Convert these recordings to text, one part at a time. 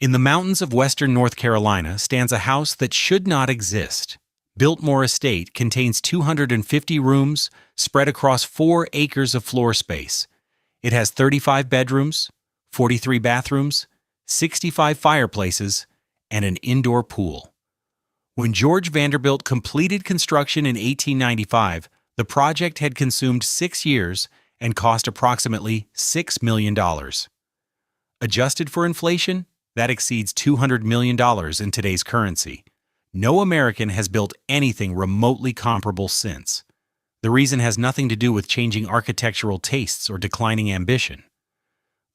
In the mountains of western North Carolina stands a house that should not exist. Biltmore Estate contains 250 rooms spread across 4 acres of floor space. It has 35 bedrooms, 43 bathrooms, 65 fireplaces, and an indoor pool. When George Vanderbilt completed construction in 1895, the project had consumed 6 years and cost approximately $6 million. Adjusted for inflation, that exceeds $200 million in today's currency. No American has built anything remotely comparable since. The reason has nothing to do with changing architectural tastes or declining ambition.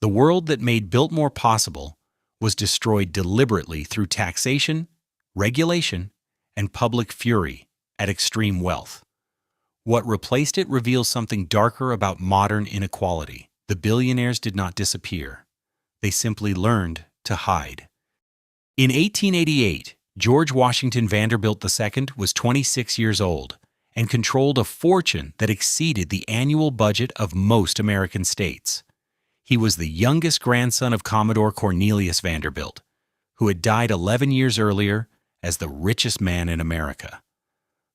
The world that made Biltmore possible was destroyed deliberately through taxation, regulation, and public fury at extreme wealth. What replaced it reveals something darker about modern inequality. The billionaires did not disappear. They simply learned to hide. In 1888, George Washington Vanderbilt II was 26 years old and controlled a fortune that exceeded the annual budget of most American states. He was the youngest grandson of Commodore Cornelius Vanderbilt, who had died 11 years earlier as the richest man in America.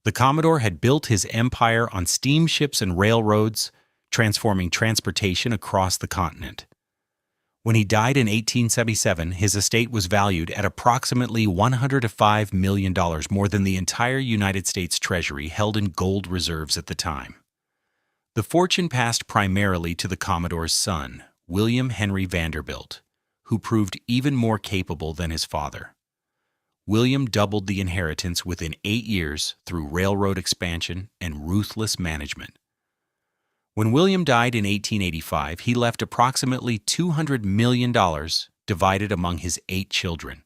The Commodore had built his empire on steamships and railroads, transforming transportation across the continent. When he died in 1877, his estate was valued at approximately $105 million, more than the entire United States Treasury held in gold reserves at the time. The fortune passed primarily to the Commodore's son, William Henry Vanderbilt, who proved even more capable than his father. William doubled the inheritance within 8 years through railroad expansion and ruthless management. When William died in 1885, he left approximately $200 million divided among his 8 children.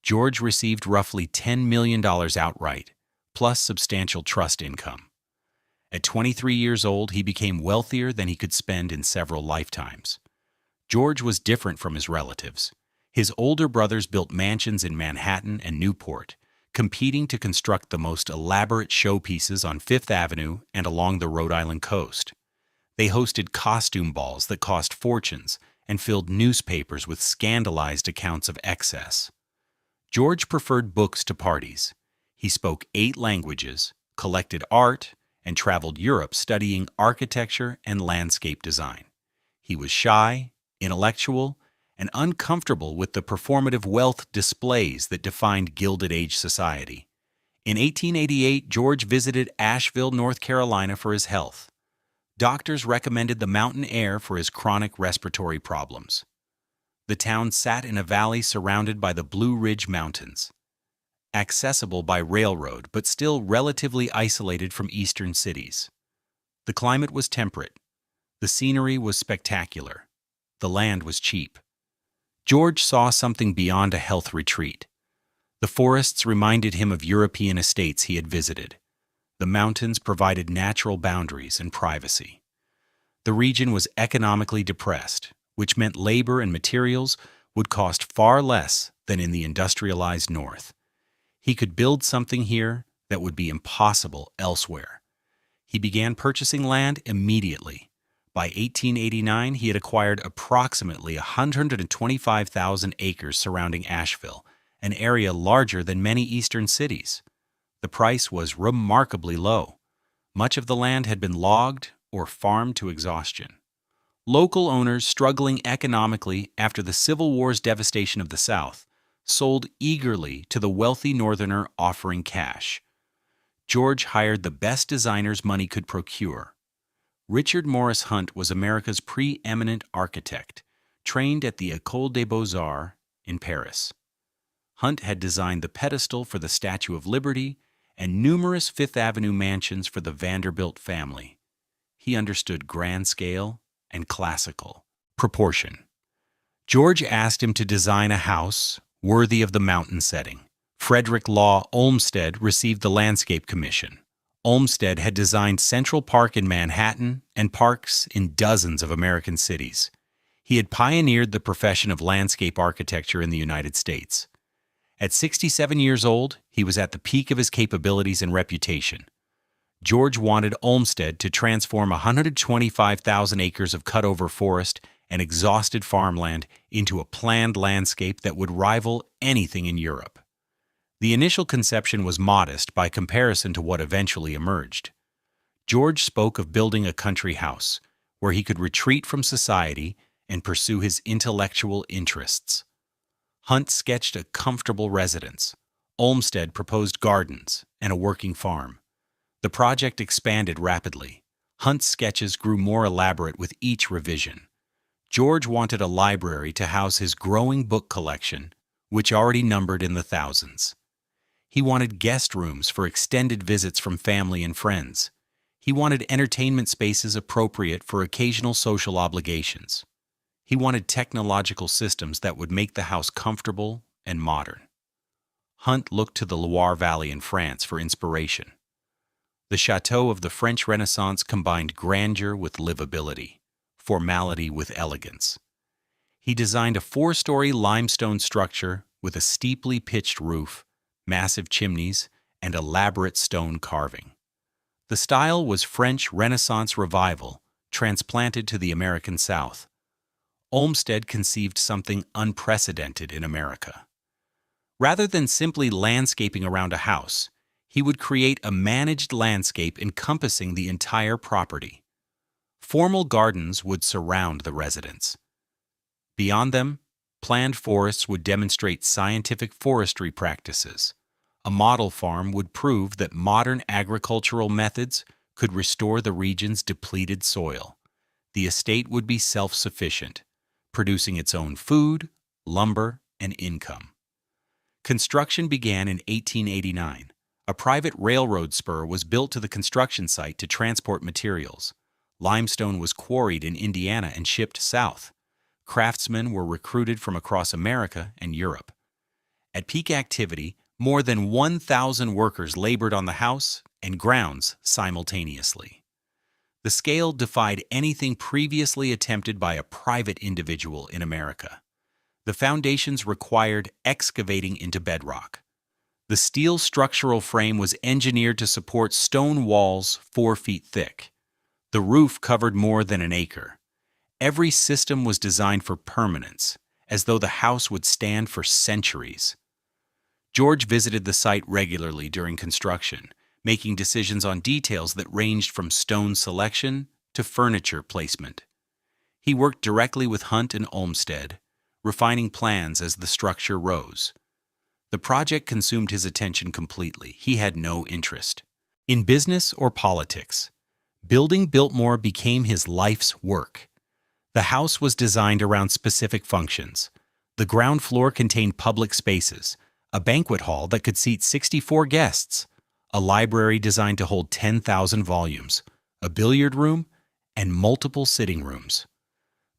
George received roughly $10 million outright, plus substantial trust income. At 23 years old, he became wealthier than he could spend in several lifetimes. George was different from his relatives. His older brothers built mansions in Manhattan and Newport, competing to construct the most elaborate showpieces on Fifth Avenue and along the Rhode Island coast. They hosted costume balls that cost fortunes and filled newspapers with scandalized accounts of excess. George preferred books to parties. He spoke 8 languages, collected art, and traveled Europe studying architecture and landscape design. He was shy, intellectual, and uncomfortable with the performative wealth displays that defined Gilded Age society. In 1888, George visited Asheville, North Carolina for his health. Doctors recommended the mountain air for his chronic respiratory problems. The town sat in a valley surrounded by the Blue Ridge Mountains, accessible by railroad but still relatively isolated from eastern cities. The climate was temperate. The scenery was spectacular. The land was cheap. George saw something beyond a health retreat. The forests reminded him of European estates he had visited. The mountains provided natural boundaries and privacy. The region was economically depressed, which meant labor and materials would cost far less than in the industrialized North. He could build something here that would be impossible elsewhere. He began purchasing land immediately. By 1889, he had acquired approximately 125,000 acres surrounding Asheville, an area larger than many eastern cities. The price was remarkably low. Much of the land had been logged or farmed to exhaustion. Local owners, struggling economically after the Civil War's devastation of the South, sold eagerly to the wealthy Northerner offering cash. George hired the best designers money could procure. Richard Morris Hunt was America's preeminent architect, trained at the École des Beaux-Arts in Paris. Hunt had designed the pedestal for the Statue of Liberty and numerous Fifth Avenue mansions for the Vanderbilt family. He understood grand scale and classical proportion. George asked him to design a house worthy of the mountain setting. Frederick Law Olmsted received the landscape commission. Olmsted had designed Central Park in Manhattan and parks in dozens of American cities. He had pioneered the profession of landscape architecture in the United States. At 67 years old, he was at the peak of his capabilities and reputation. George wanted Olmsted to transform 125,000 acres of cutover forest and exhausted farmland into a planned landscape that would rival anything in Europe. The initial conception was modest by comparison to what eventually emerged. George spoke of building a country house where he could retreat from society and pursue his intellectual interests. Hunt sketched a comfortable residence. Olmsted proposed gardens and a working farm. The project expanded rapidly. Hunt's sketches grew more elaborate with each revision. George wanted a library to house his growing book collection, which already numbered in the thousands. He wanted guest rooms for extended visits from family and friends. He wanted entertainment spaces appropriate for occasional social obligations. He wanted technological systems that would make the house comfortable and modern. Hunt looked to the Loire Valley in France for inspiration. The château of the French Renaissance combined grandeur with livability, formality with elegance. He designed a 4-story limestone structure with a steeply pitched roof, massive chimneys, and elaborate stone carving. The style was French Renaissance revival, transplanted to the American South. Olmsted conceived something unprecedented in America. Rather than simply landscaping around a house, he would create a managed landscape encompassing the entire property. Formal gardens would surround the residence. Beyond them, planned forests would demonstrate scientific forestry practices. A model farm would prove that modern agricultural methods could restore the region's depleted soil. The estate would be self-sufficient, producing its own food, lumber, and income. Construction began in 1889. A private railroad spur was built to the construction site to transport materials. Limestone was quarried in Indiana and shipped south. Craftsmen were recruited from across America and Europe. At peak activity, more than 1,000 workers labored on the house and grounds simultaneously. The scale defied anything previously attempted by a private individual in America. The foundations required excavating into bedrock. The steel structural frame was engineered to support stone walls 4 feet thick. The roof covered more than an acre. Every system was designed for permanence, as though the house would stand for centuries. George visited the site regularly during construction, making decisions on details that ranged from stone selection to furniture placement. He worked directly with Hunt and Olmsted, refining plans as the structure rose. The project consumed his attention completely. He had no interest in business or politics. Building Biltmore became his life's work. The house was designed around specific functions. The ground floor contained public spaces, a banquet hall that could seat 64 guests, a library designed to hold 10,000 volumes, a billiard room, and multiple sitting rooms.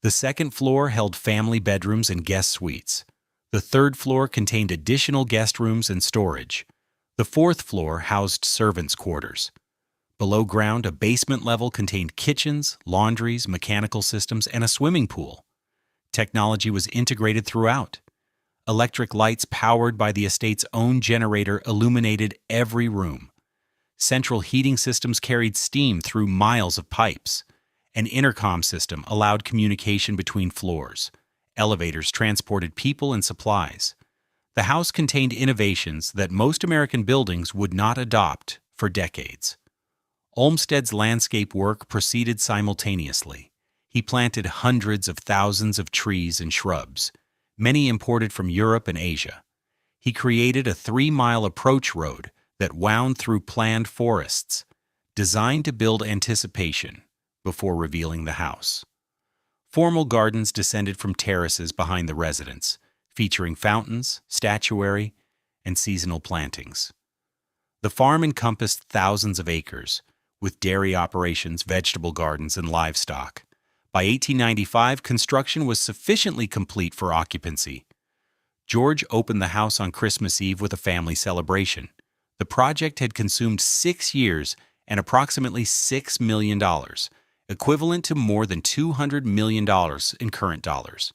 The second floor held family bedrooms and guest suites. The third floor contained additional guest rooms and storage. The fourth floor housed servants' quarters. Below ground, a basement level contained kitchens, laundries, mechanical systems, and a swimming pool. Technology was integrated throughout. Electric lights powered by the estate's own generator illuminated every room. Central heating systems carried steam through miles of pipes. An intercom system allowed communication between floors. Elevators transported people and supplies. The house contained innovations that most American buildings would not adopt for decades. Olmsted's landscape work proceeded simultaneously. He planted hundreds of thousands of trees and shrubs, many imported from Europe and Asia. He created a 3-mile approach road that wound through planned forests, designed to build anticipation before revealing the house. Formal gardens descended from terraces behind the residence, featuring fountains, statuary, and seasonal plantings. The farm encompassed thousands of acres, with dairy operations, vegetable gardens, and livestock. By 1895, construction was sufficiently complete for occupancy. George opened the house on Christmas Eve with a family celebration. The project had consumed 6 years and approximately $6 million, equivalent to more than $200 million in current dollars.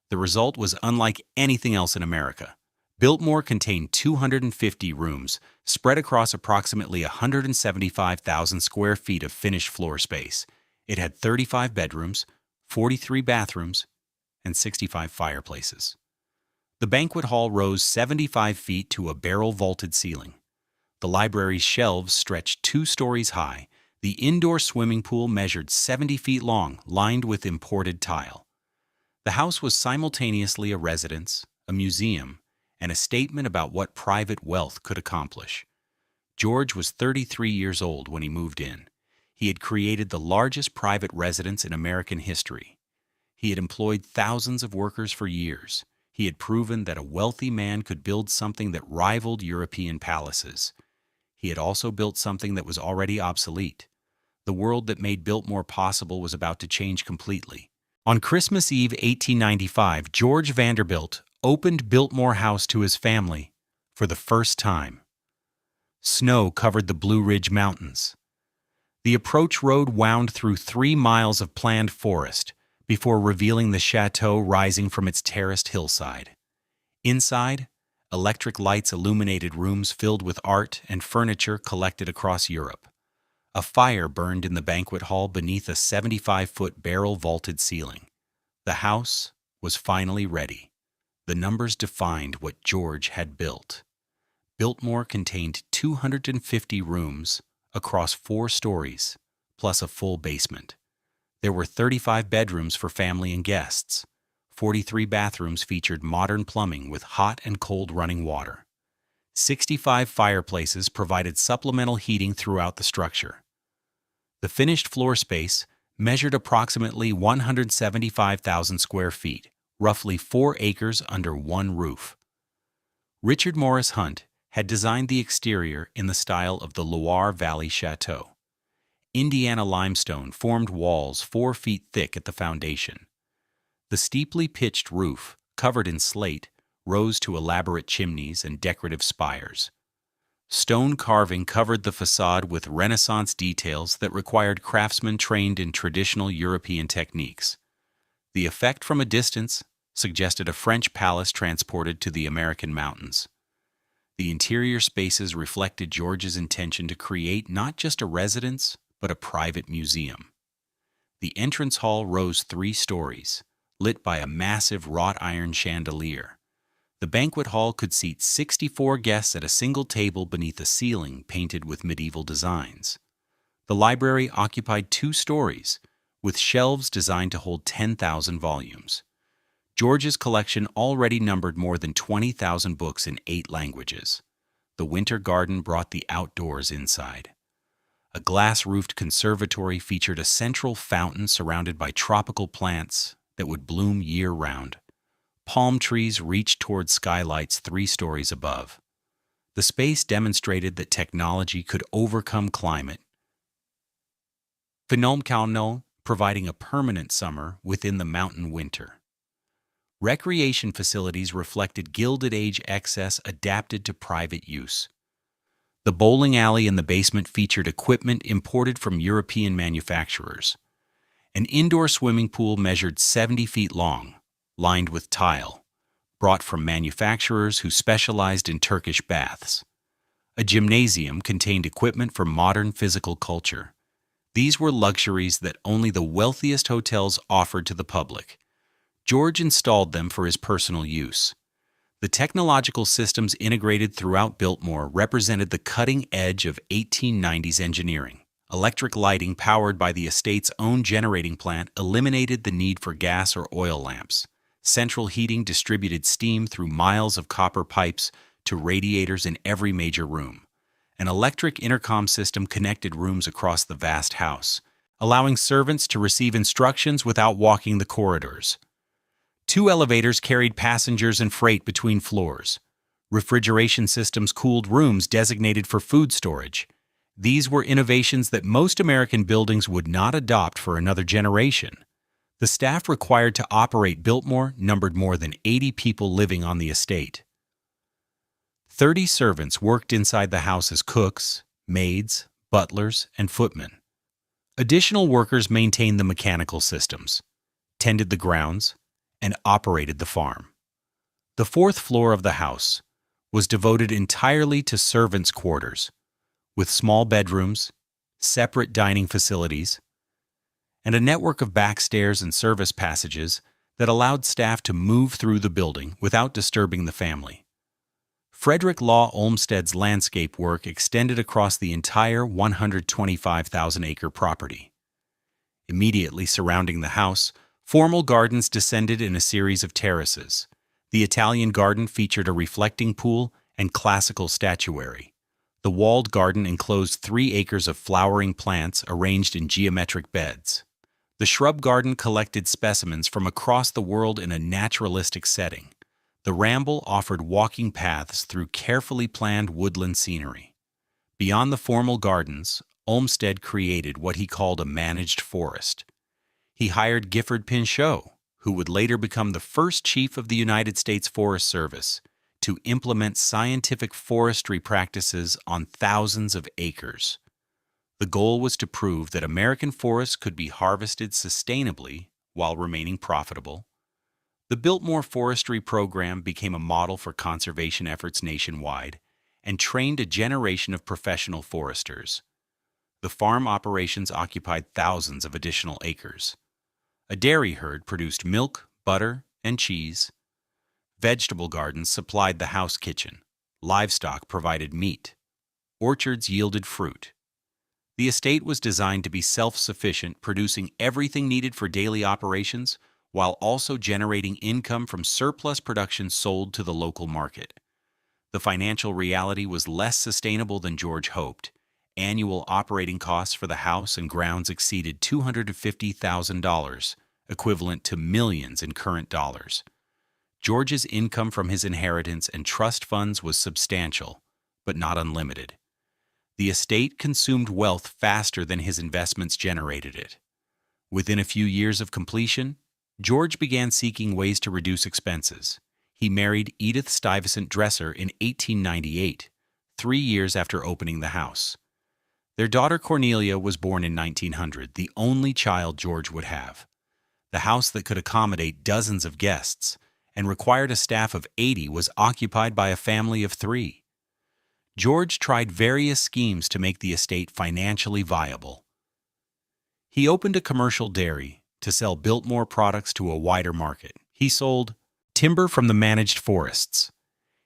The result was unlike anything else in America. Biltmore contained 250 rooms, spread across approximately 175,000 square feet of finished floor space. It had 35 bedrooms, 43 bathrooms, and 65 fireplaces. The banquet hall rose 75 feet to a barrel-vaulted ceiling. The library's shelves stretched 2 stories high. The indoor swimming pool measured 70 feet long, lined with imported tile. The house was simultaneously a residence, a museum, and a statement about what private wealth could accomplish. George was 33 years old when he moved in. He had created the largest private residence in American history. He had employed thousands of workers for years. He had proven that a wealthy man could build something that rivaled European palaces. He had also built something that was already obsolete. The world that made Biltmore possible was about to change completely. On Christmas Eve 1895, George Vanderbilt opened Biltmore House to his family for the first time. Snow covered the Blue Ridge Mountains. The approach road wound through 3 miles of planned forest before revealing the château rising from its terraced hillside. Inside, electric lights illuminated rooms filled with art and furniture collected across Europe. A fire burned in the banquet hall beneath a 75-foot barrel-vaulted ceiling. The house was finally ready. The numbers defined what George had built. Biltmore contained 250 rooms across 4 stories, plus a full basement. There were 35 bedrooms for family and guests. 43 bathrooms featured modern plumbing with hot and cold running water. 65 fireplaces provided supplemental heating throughout the structure. The finished floor space measured approximately 175,000 square feet, roughly 4 acres under one roof. Richard Morris Hunt had designed the exterior in the style of the Loire Valley Château. Indiana limestone formed walls 4 feet thick at the foundation. The steeply pitched roof, covered in slate, rose to elaborate chimneys and decorative spires. Stone carving covered the facade with Renaissance details that required craftsmen trained in traditional European techniques. The effect from a distance suggested a French palace transported to the American mountains. The interior spaces reflected George's intention to create not just a residence, but a private museum. The entrance hall rose 3 stories, lit by a massive wrought iron chandelier. The banquet hall could seat 64 guests at a single table beneath a ceiling painted with medieval designs. The library occupied 2 stories, with shelves designed to hold 10,000 volumes. George's collection already numbered more than 20,000 books in 8 languages. The winter garden brought the outdoors inside. A glass-roofed conservatory featured a central fountain surrounded by tropical plants that would bloom year-round. Palm trees reached toward skylights 3 stories above. The space demonstrated that technology could overcome climate, phenomenal, providing a permanent summer within the mountain winter. Recreation facilities reflected Gilded Age excess adapted to private use. The bowling alley in the basement featured equipment imported from European manufacturers. An indoor swimming pool measured 70 feet long, lined with tile, brought from manufacturers who specialized in Turkish baths. A gymnasium contained equipment for modern physical culture. These were luxuries that only the wealthiest hotels offered to the public. George installed them for his personal use. The technological systems integrated throughout Biltmore represented the cutting edge of 1890s engineering. Electric lighting powered by the estate's own generating plant eliminated the need for gas or oil lamps. Central heating distributed steam through miles of copper pipes to radiators in every major room. An electric intercom system connected rooms across the vast house, allowing servants to receive instructions without walking the corridors. 2 elevators carried passengers and freight between floors. Refrigeration systems cooled rooms designated for food storage. These were innovations that most American buildings would not adopt for another generation. The staff required to operate Biltmore numbered more than 80 people living on the estate. 30 servants worked inside the house as cooks, maids, butlers, and footmen. Additional workers maintained the mechanical systems, tended the grounds, and operated the farm. The 4th floor of the house was devoted entirely to servants' quarters, with small bedrooms, separate dining facilities, and a network of backstairs and service passages that allowed staff to move through the building without disturbing the family. Frederick Law Olmsted's landscape work extended across the entire 125,000-acre property. Immediately surrounding the house, formal gardens descended in a series of terraces. The Italian garden featured a reflecting pool and classical statuary. The walled garden enclosed 3 acres of flowering plants arranged in geometric beds. The shrub garden collected specimens from across the world in a naturalistic setting. The ramble offered walking paths through carefully planned woodland scenery. Beyond the formal gardens, Olmsted created what he called a managed forest. He hired Gifford Pinchot, who would later become the first chief of the United States Forest Service, to implement scientific forestry practices on thousands of acres. The goal was to prove that American forests could be harvested sustainably while remaining profitable. The Biltmore Forestry Program became a model for conservation efforts nationwide and trained a generation of professional foresters. The farm operations occupied thousands of additional acres. A dairy herd produced milk, butter, and cheese. Vegetable gardens supplied the house kitchen. Livestock provided meat. Orchards yielded fruit. The estate was designed to be self-sufficient, producing everything needed for daily operations while also generating income from surplus production sold to the local market. The financial reality was less sustainable than George hoped. Annual operating costs for the house and grounds exceeded $250,000, equivalent to millions in current dollars. George's income from his inheritance and trust funds was substantial, but not unlimited. The estate consumed wealth faster than his investments generated it. Within a few years of completion, George began seeking ways to reduce expenses. He married Edith Stuyvesant Dresser in 1898, 3 years after opening the house. Their daughter Cornelia was born in 1900, the only child George would have. The house that could accommodate dozens of guests and required a staff of 80 was occupied by a family of 3. George tried various schemes to make the estate financially viable. He opened a commercial dairy to sell Biltmore products to a wider market. He sold timber from the managed forests.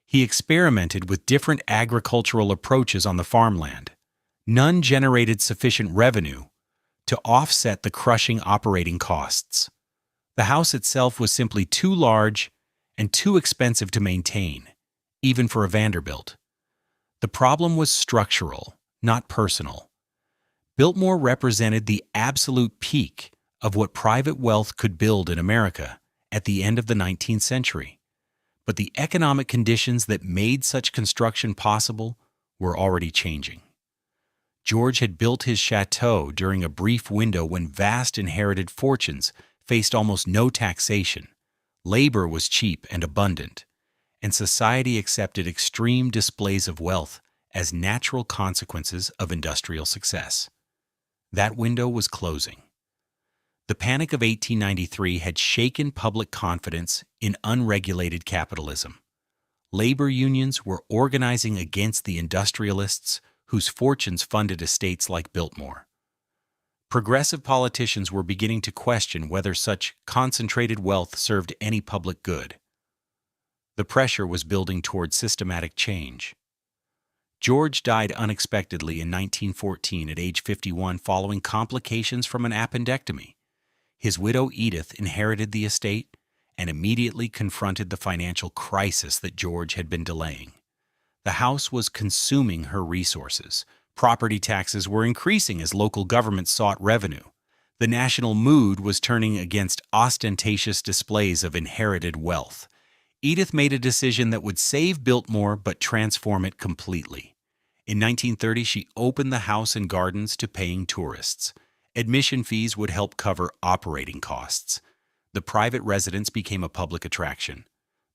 He experimented with different agricultural approaches on the farmland. None generated sufficient revenue to offset the crushing operating costs. The house itself was simply too large and too expensive to maintain, even for a Vanderbilt. The problem was structural, not personal. Biltmore represented the absolute peak of what private wealth could build in America at the end of the 19th century. But the economic conditions that made such construction possible were already changing. George had built his château during a brief window when vast inherited fortunes faced almost no taxation. Labor was cheap and abundant, and society accepted extreme displays of wealth as natural consequences of industrial success. That window was closing. The Panic of 1893 had shaken public confidence in unregulated capitalism. Labor unions were organizing against the industrialists whose fortunes funded estates like Biltmore. Progressive politicians were beginning to question whether such concentrated wealth served any public good. The pressure was building toward systematic change. George died unexpectedly in 1914 at age 51 following complications from an appendectomy. His widow Edith inherited the estate and immediately confronted the financial crisis that George had been delaying. The house was consuming her resources. Property taxes were increasing as local governments sought revenue. The national mood was turning against ostentatious displays of inherited wealth. Edith made a decision that would save Biltmore but transform it completely. In 1930, she opened the house and gardens to paying tourists. Admission fees would help cover operating costs. The private residence became a public attraction.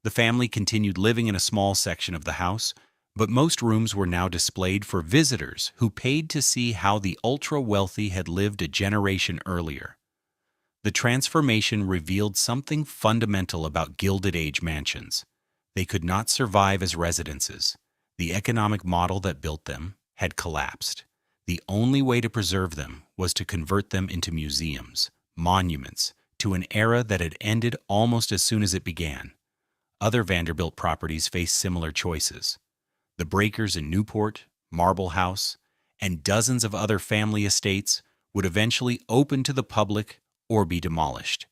The family continued living in a small section of the house, but most rooms were now displayed for visitors who paid to see how the ultra-wealthy had lived a generation earlier. The transformation revealed something fundamental about Gilded Age mansions. They could not survive as residences. The economic model that built them had collapsed. The only way to preserve them was to convert them into museums, monuments to an era that had ended almost as soon as it began. Other Vanderbilt properties faced similar choices. The breakers in Newport, Marble House, and dozens of other family estates would eventually open to the public or be demolished.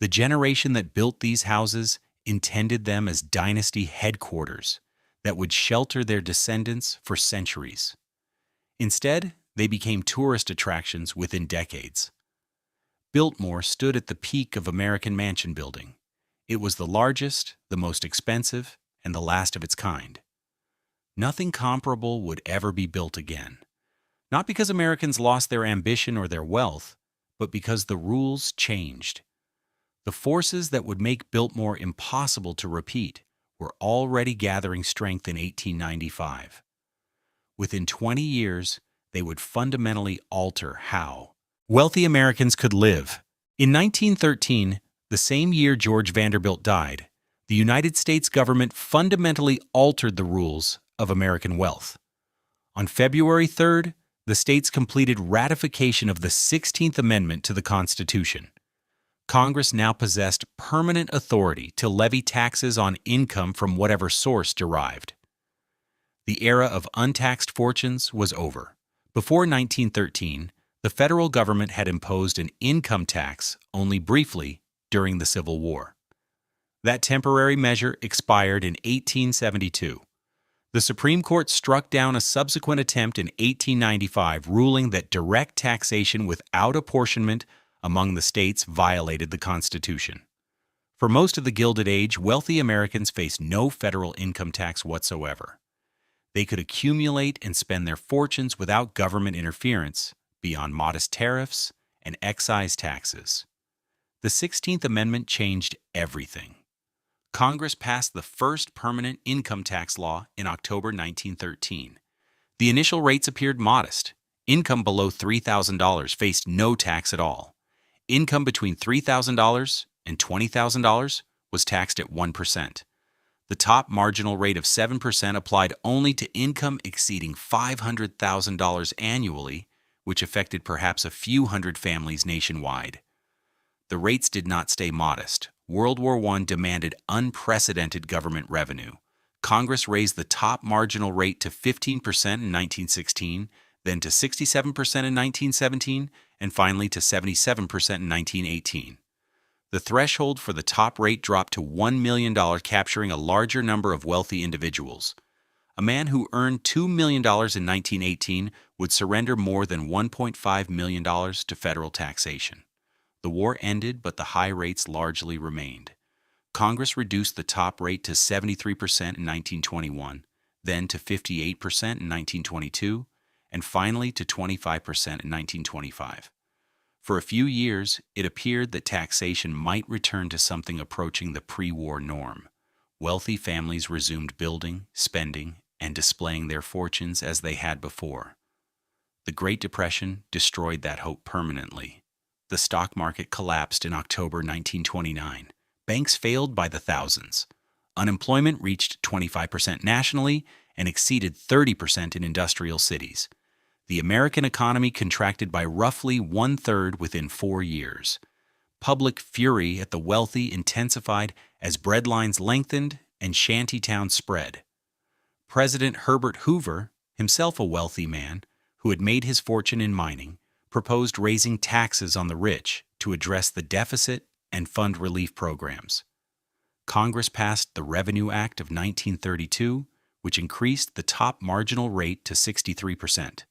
The generation that built these houses intended them as dynasty headquarters that would shelter their descendants for centuries. Instead, they became tourist attractions within decades. Biltmore stood at the peak of American mansion building. It was the largest, the most expensive, and the last of its kind. Nothing comparable would ever be built again. Not because Americans lost their ambition or their wealth, but because the rules changed. The forces that would make Biltmore impossible to repeat were already gathering strength in 1895. Within 20 years, they would fundamentally alter how wealthy Americans could live. In 1913, the same year George Vanderbilt died, the United States government fundamentally altered the rules of American wealth. On February 3rd, the states completed ratification of the 16th Amendment to the Constitution. Congress now possessed permanent authority to levy taxes on income from whatever source derived. The era of untaxed fortunes was over. Before 1913, the federal government had imposed an income tax only briefly during the Civil War. That temporary measure expired in 1872. The Supreme Court struck down a subsequent attempt in 1895, ruling that direct taxation without apportionment among the states violated the Constitution. For most of the Gilded Age, wealthy Americans faced no federal income tax whatsoever. They could accumulate and spend their fortunes without government interference, beyond modest tariffs and excise taxes. The 16th Amendment changed everything. Congress passed the first permanent income tax law in October 1913. The initial rates appeared modest. Income below $3,000 faced no tax at all. Income between $3,000 and $20,000 was taxed at 1%. The top marginal rate of 7% applied only to income exceeding $500,000 annually, which affected perhaps a few hundred families nationwide. The rates did not stay modest. World War I demanded unprecedented government revenue. Congress raised the top marginal rate to 15% in 1916, then to 67% in 1917, and finally to 77% in 1918. The threshold for the top rate dropped to $1 million, capturing a larger number of wealthy individuals. A man who earned $2 million in 1918 would surrender more than $1.5 million to federal taxation. The war ended, but the high rates largely remained. Congress reduced the top rate to 73% in 1921, then to 58% in 1922, and finally to 25% in 1925. For a few years, it appeared that taxation might return to something approaching the pre-war norm. Wealthy families resumed building, spending, and displaying their fortunes as they had before. The Great Depression destroyed that hope permanently. The stock market collapsed in October 1929. Banks failed by the thousands. Unemployment reached 25% nationally and exceeded 30% in industrial cities. The American economy contracted by roughly 1/3 within 4 years. Public fury at the wealthy intensified as breadlines lengthened and shantytowns spread. President Herbert Hoover, himself a wealthy man who had made his fortune in mining, proposed raising taxes on the rich to address the deficit and fund relief programs. Congress passed the Revenue Act of 1932, which increased the top marginal rate to 63%.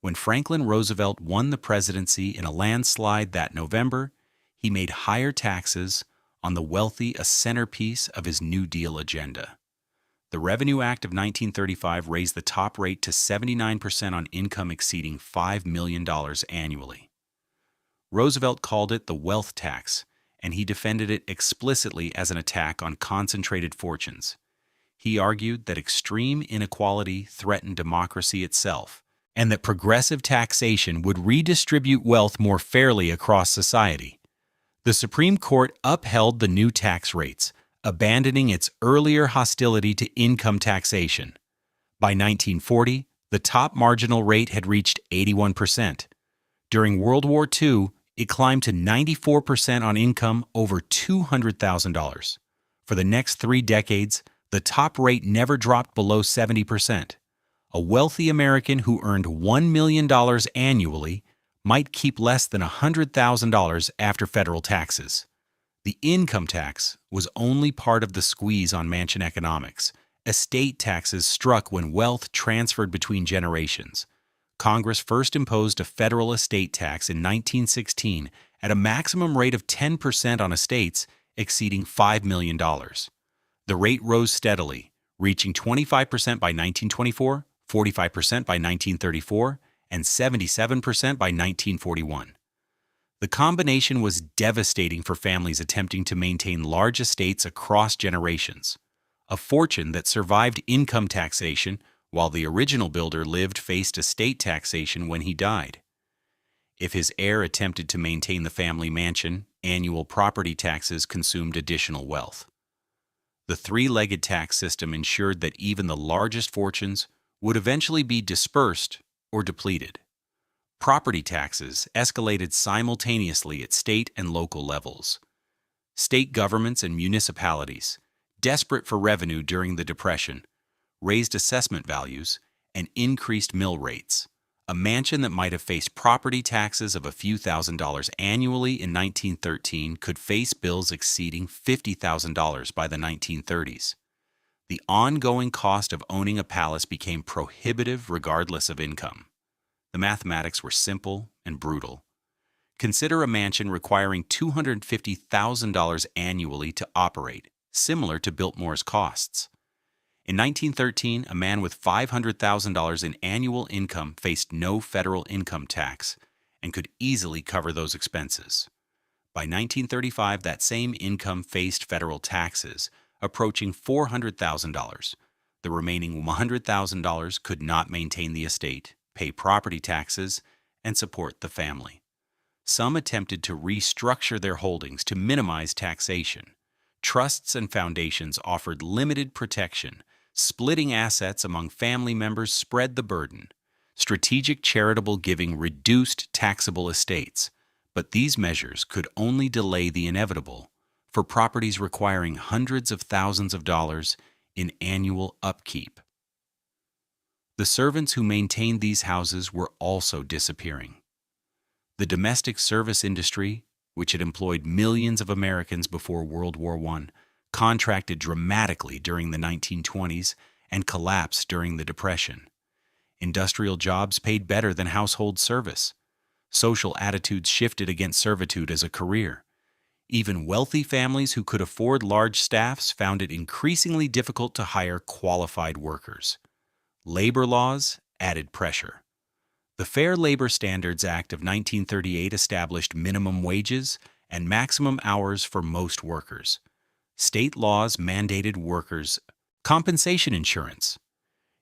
When Franklin Roosevelt won the presidency in a landslide that November, he made higher taxes on the wealthy a centerpiece of his New Deal agenda. The Revenue Act of 1935 raised the top rate to 79% on income exceeding $5 million annually. Roosevelt called it the wealth tax, and he defended it explicitly as an attack on concentrated fortunes. He argued that extreme inequality threatened democracy itself, and that progressive taxation would redistribute wealth more fairly across society. The Supreme Court upheld the new tax rates, abandoning its earlier hostility to income taxation. By 1940, the top marginal rate had reached 81%. During World War II, It climbed to 94% on income over $200,000. For the next 3 decades, the top rate never dropped below 70%. A wealthy American who earned $1 million annually might keep less than $100,000 after federal taxes. The income tax was only part of the squeeze on mansion economics. Estate taxes struck when wealth transferred between generations. Congress first imposed a federal estate tax in 1916 at a maximum rate of 10% on estates exceeding $5 million. The rate rose steadily, reaching 25% by 1924, 45% by 1934, and 77% by 1941. The combination was devastating for families attempting to maintain large estates across generations. A fortune that survived income taxation while the original builder lived faced estate taxation when he died. If his heir attempted to maintain the family mansion, annual property taxes consumed additional wealth. The three-legged tax system ensured that even the largest fortunes would eventually be dispersed or depleted. Property taxes escalated simultaneously at state and local levels. State governments and municipalities, desperate for revenue during the Depression, raised assessment values and increased mill rates. A mansion that might have faced property taxes of a few $1,000s annually in 1913 could face bills exceeding $50,000 by the 1930s. The ongoing cost of owning a palace became prohibitive regardless of income. The mathematics were simple and brutal. Consider a mansion requiring $250,000 annually to operate, similar to Biltmore's costs. In 1913, a man with $500,000 in annual income faced no federal income tax and could easily cover those expenses. By 1935, that same income faced federal taxes, approaching $400,000. The remaining $100,000 could not maintain the estate, pay property taxes, and support the family. Some attempted to restructure their holdings to minimize taxation. Trusts and foundations offered limited protection. Splitting assets among family members spread the burden. Strategic charitable giving reduced taxable estates, but these measures could only delay the inevitable for properties requiring hundreds of thousands of dollars in annual upkeep. The servants who maintained these houses were also disappearing. The domestic service industry, which had employed millions of Americans before World War I, contracted dramatically during the 1920s and collapsed during the Depression. Industrial jobs paid better than household service. Social attitudes shifted against servitude as a career. Even wealthy families who could afford large staffs found it increasingly difficult to hire qualified workers. Labor laws added pressure. The Fair Labor Standards Act of 1938 established minimum wages and maximum hours for most workers. State laws mandated workers' compensation insurance.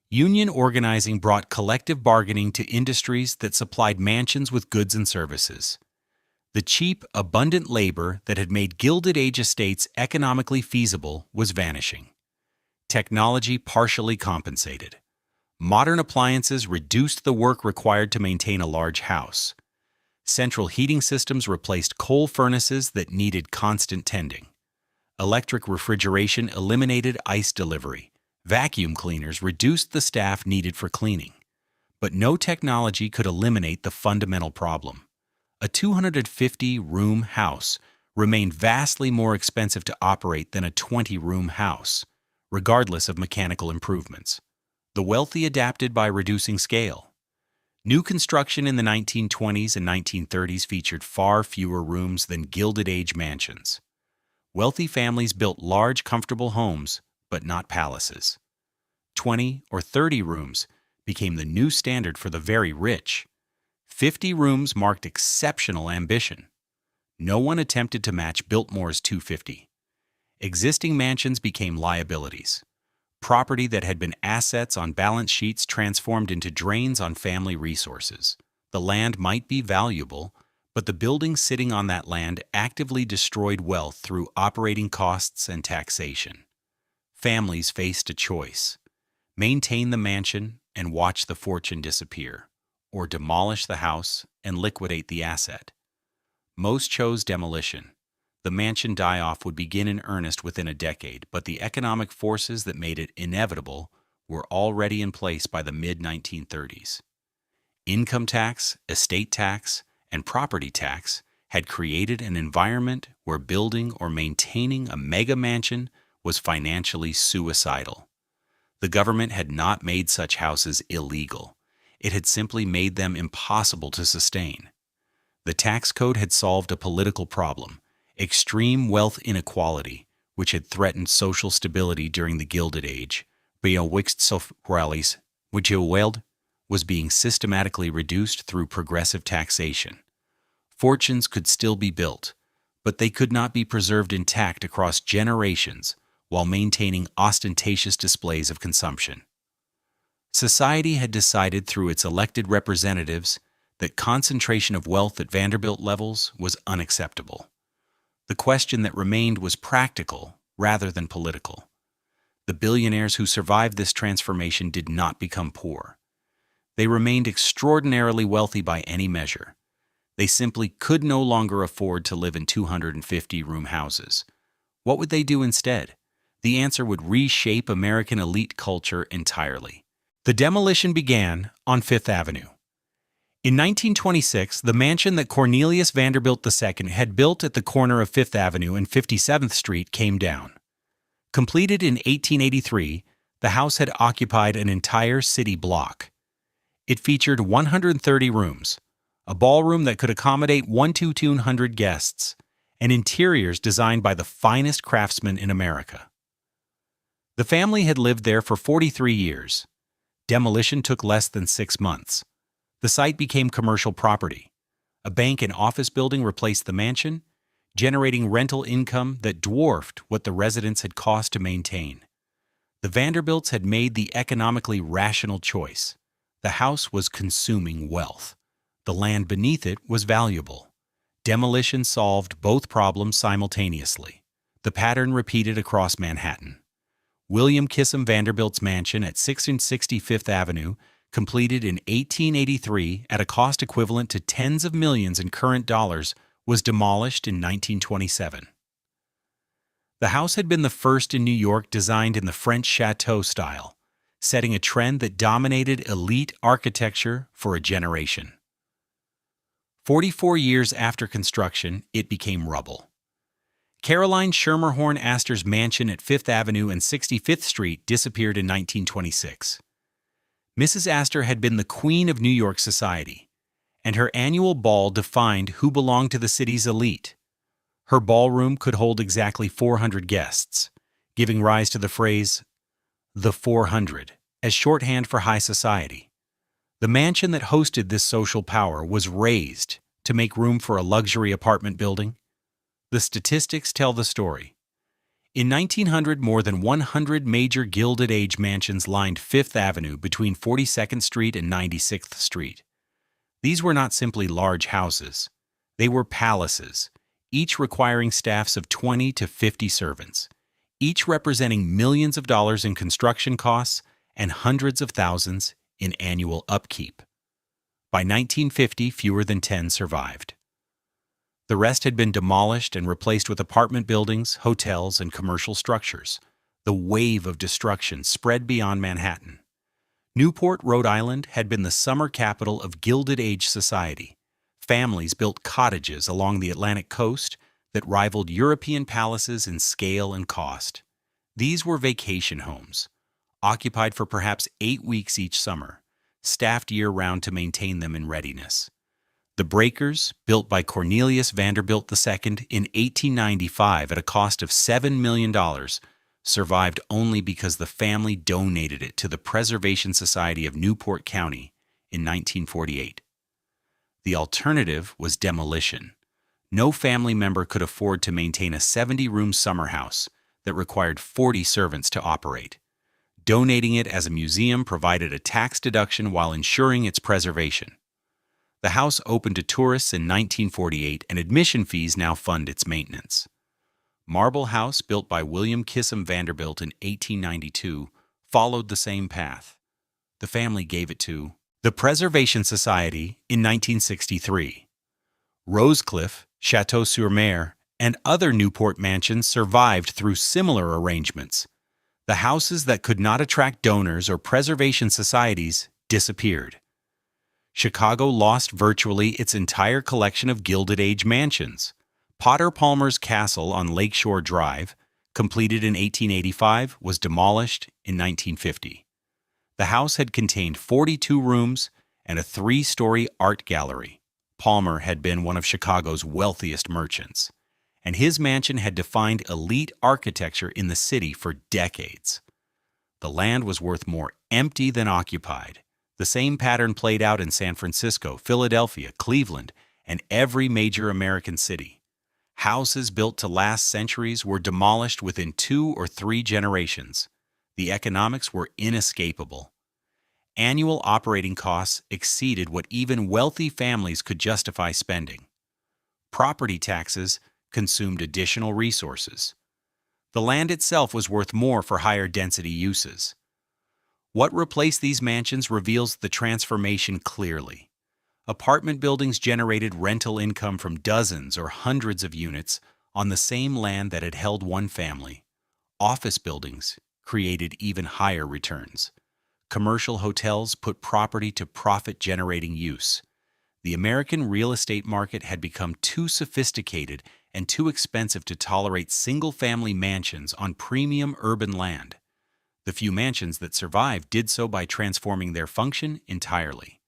Union organizing brought collective bargaining to industries that supplied mansions with goods and services. The cheap, abundant labor that had made Gilded Age estates economically feasible was vanishing. Technology partially compensated. Modern appliances reduced the work required to maintain a large house. Central heating systems replaced coal furnaces that needed constant tending. Electric refrigeration eliminated ice delivery. Vacuum cleaners reduced the staff needed for cleaning. But no technology could eliminate the fundamental problem. A 250-room house remained vastly more expensive to operate than a 20-room house, regardless of mechanical improvements. The wealthy adapted by reducing scale. New construction in the 1920s and 1930s featured far fewer rooms than Gilded Age mansions. Wealthy families built large, comfortable homes, but not palaces. 20 or 30 rooms became the new standard for the very rich. 50 rooms marked exceptional ambition. No one attempted to match Biltmore's 250. Existing mansions became liabilities. Property that had been assets on balance sheets transformed into drains on family resources. The land might be valuable, but the buildings sitting on that land actively destroyed wealth through operating costs and taxation. Families faced a choice: maintain the mansion and watch the fortune disappear, or demolish the house and liquidate the asset. Most chose demolition. The mansion die-off would begin in earnest within a decade, but the economic forces that made it inevitable were already in place by the mid-1930s. Income tax, estate tax, and property tax had created an environment where building or maintaining a mega mansion was financially suicidal. The government had not made such houses illegal. It had simply made them impossible to sustain. The tax code had solved a political problem, extreme wealth inequality, which had threatened social stability during the Gilded Age, was being systematically reduced through progressive taxation. Fortunes could still be built, but they could not be preserved intact across generations while maintaining ostentatious displays of consumption. Society had decided through its elected representatives that concentration of wealth at Vanderbilt levels was unacceptable. The question that remained was practical rather than political. The billionaires who survived this transformation did not become poor. They remained extraordinarily wealthy by any measure. They simply could no longer afford to live in 250-room houses. What would they do instead? The answer would reshape American elite culture entirely. The demolition began on Fifth Avenue. In 1926, the mansion that Cornelius Vanderbilt II had built at the corner of Fifth Avenue and 57th Street came down. Completed in 1883, the house had occupied an entire city block. It featured 130 rooms, a ballroom that could accommodate 200 guests, and interiors designed by the finest craftsmen in America. The family had lived there for 43 years. Demolition took less than 6 months. The site became commercial property. A bank and office building replaced the mansion, generating rental income that dwarfed what the residents had cost to maintain. The Vanderbilts had made the economically rational choice. The house was consuming wealth. The land beneath it was valuable. Demolition solved both problems simultaneously. The pattern repeated across Manhattan. William Kissam Vanderbilt's mansion at 665th Avenue, completed in 1883 at a cost equivalent to tens of millions in current dollars, was demolished in 1927. The house had been the first in New York designed in the French château style, setting a trend that dominated elite architecture for a generation. 44 years after construction, it became rubble. Caroline Schermerhorn Astor's mansion at Fifth Avenue and 65th Street disappeared in 1926. Mrs. Astor had been the queen of New York society, and her annual ball defined who belonged to the city's elite. Her ballroom could hold exactly 400 guests, giving rise to the phrase, the 400, as shorthand for high society. The mansion that hosted this social power was razed to make room for a luxury apartment building. The statistics tell the story. In 1900, more than 100 major Gilded Age mansions lined Fifth Avenue between 42nd Street and 96th Street. These were not simply large houses. They were palaces, each requiring staffs of 20 to 50 servants, each representing millions of dollars in construction costs and hundreds of thousands in annual upkeep. By 1950, fewer than 10 survived. The rest had been demolished and replaced with apartment buildings, hotels, and commercial structures. The wave of destruction spread beyond Manhattan. Newport, Rhode Island, had been the summer capital of Gilded Age society. Families built cottages along the Atlantic coast that rivaled European palaces in scale and cost. These were vacation homes, occupied for perhaps 8 weeks each summer, staffed year-round to maintain them in readiness. The breakers, built by Cornelius Vanderbilt II in 1895 at a cost of $7 million, survived only because the family donated it to the Preservation Society of Newport County in 1948. The alternative was demolition. No family member could afford to maintain a 70-room summer house that required 40 servants to operate. Donating it as a museum provided a tax deduction while ensuring its preservation. The house opened to tourists in 1948, and admission fees now fund its maintenance. Marble House, built by William Kissam Vanderbilt in 1892, followed the same path. The family gave it to the Preservation Society in 1963. Rosecliff, Château-sur-Mer, and other Newport mansions survived through similar arrangements. The houses that could not attract donors or preservation societies disappeared. Chicago lost virtually its entire collection of Gilded Age mansions. Potter Palmer's Castle on Lakeshore Drive, completed in 1885, was demolished in 1950. The house had contained 42 rooms and a 3-story art gallery. Palmer had been one of Chicago's wealthiest merchants, and his mansion had defined elite architecture in the city for decades. The land was worth more empty than occupied. The same pattern played out in San Francisco, Philadelphia, Cleveland, and every major American city. Houses built to last centuries were demolished within 2 or 3 generations. The economics were inescapable. Annual operating costs exceeded what even wealthy families could justify spending. Property taxes consumed additional resources. The land itself was worth more for higher density uses. What replaced these mansions reveals the transformation clearly. Apartment buildings generated rental income from dozens or hundreds of units on the same land that had held one family. Office buildings created even higher returns. Commercial hotels put property to profit-generating use. The American real estate market had become too sophisticated and too expensive to tolerate single-family mansions on premium urban land. The few mansions that survived did so by transforming their function entirely.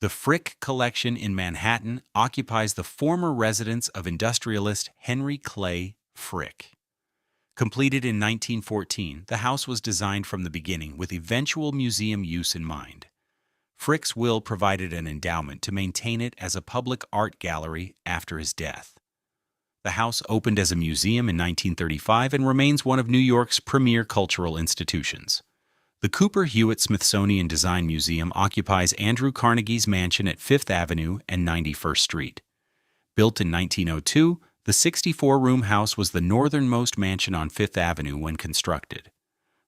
The Frick Collection in Manhattan occupies the former residence of industrialist Henry Clay Frick. Completed in 1914, the house was designed from the beginning with eventual museum use in mind. Frick's will provided an endowment to maintain it as a public art gallery after his death. The house opened as a museum in 1935 and remains one of New York's premier cultural institutions. The Cooper Hewitt Smithsonian Design Museum occupies Andrew Carnegie's mansion at 5th Avenue and 91st Street. Built in 1902, the 64-room house was the northernmost mansion on 5th Avenue when constructed.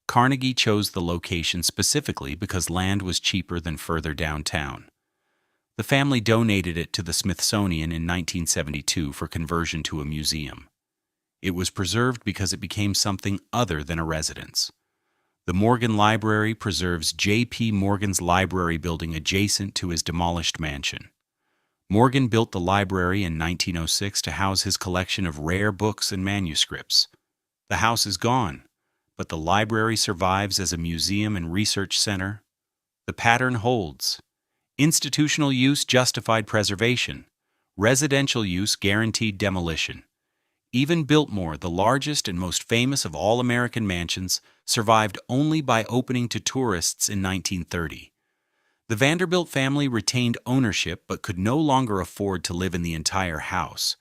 Carnegie chose the location specifically because land was cheaper than further downtown. The family donated it to the Smithsonian in 1972 for conversion to a museum. It was preserved because it became something other than a residence. The Morgan Library preserves J.P. Morgan's library building adjacent to his demolished mansion. Morgan built the library in 1906 to house his collection of rare books and manuscripts. The house is gone, but the library survives as a museum and research center. The pattern holds. Institutional use justified preservation. Residential use guaranteed demolition. Even Biltmore, the largest and most famous of all American mansions, survived only by opening to tourists in 1930. The Vanderbilt family retained ownership but could no longer afford to live in the entire house.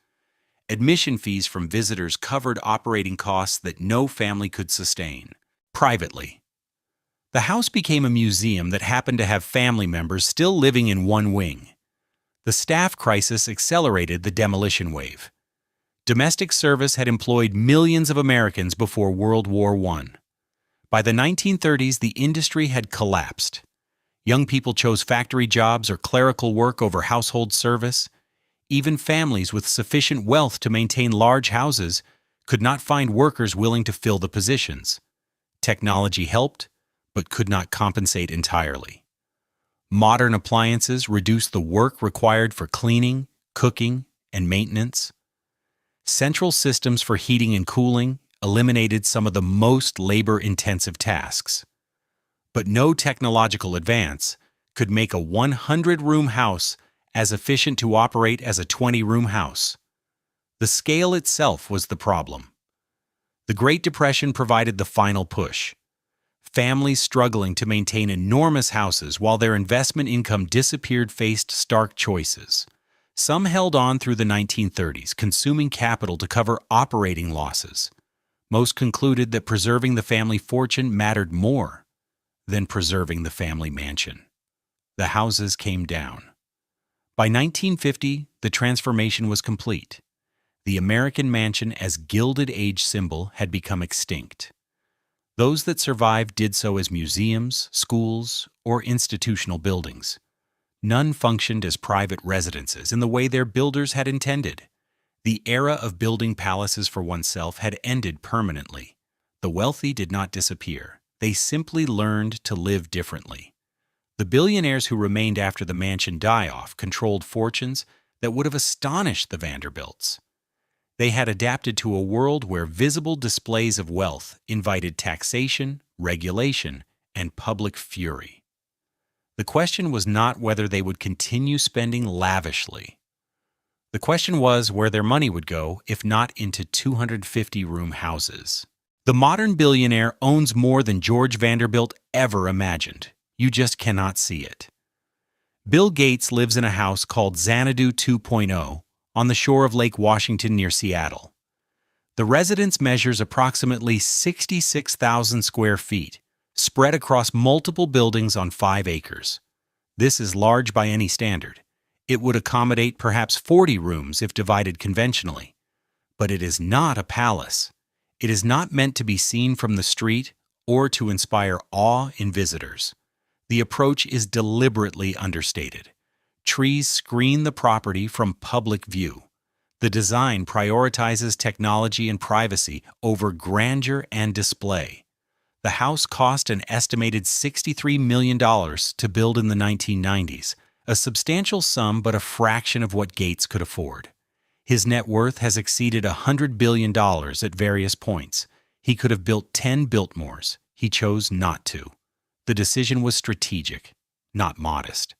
Admission fees from visitors covered operating costs that no family could sustain. Privately, the house became a museum that happened to have family members still living in one wing. The staff crisis accelerated the demolition wave. Domestic service had employed millions of Americans before World War I. By the 1930s, the industry had collapsed. Young people chose factory jobs or clerical work over household service. Even families with sufficient wealth to maintain large houses could not find workers willing to fill the positions. Technology helped, but could not compensate entirely. Modern appliances reduced the work required for cleaning, cooking, and maintenance. Central systems for heating and cooling eliminated some of the most labor-intensive tasks. But no technological advance could make a 100-room house as efficient to operate as a 20-room house. The scale itself was the problem. The Great Depression provided the final push. Families struggling to maintain enormous houses while their investment income disappeared faced stark choices. Some held on through the 1930s, consuming capital to cover operating losses. Most concluded that preserving the family fortune mattered more than preserving the family mansion. The houses came down. By 1950, the transformation was complete. The American mansion as Gilded Age symbol had become extinct. Those that survived did so as museums, schools, or institutional buildings. None functioned as private residences in the way their builders had intended. The era of building palaces for oneself had ended permanently. The wealthy did not disappear. They simply learned to live differently. The billionaires who remained after the mansion die-off controlled fortunes that would have astonished the Vanderbilts. They had adapted to a world where visible displays of wealth invited taxation, regulation, and public fury. The question was not whether they would continue spending lavishly. The question was where their money would go if not into 250-room houses. The modern billionaire owns more than George Vanderbilt ever imagined. You just cannot see it. Bill Gates lives in a house called Xanadu 2.0 on the shore of Lake Washington near Seattle. The residence measures approximately 66,000 square feet, spread across multiple buildings on 5 acres. This is large by any standard. It would accommodate perhaps 40 rooms if divided conventionally. But it is not a palace. It is not meant to be seen from the street or to inspire awe in visitors. The approach is deliberately understated. Trees screen the property from public view. The design prioritizes technology and privacy over grandeur and display. The house cost an estimated $63 million to build in the 1990s, a substantial sum but a fraction of what Gates could afford. His net worth has exceeded $100 billion at various points. He could have built 10 Biltmores. He chose not to. The decision was strategic, not modest.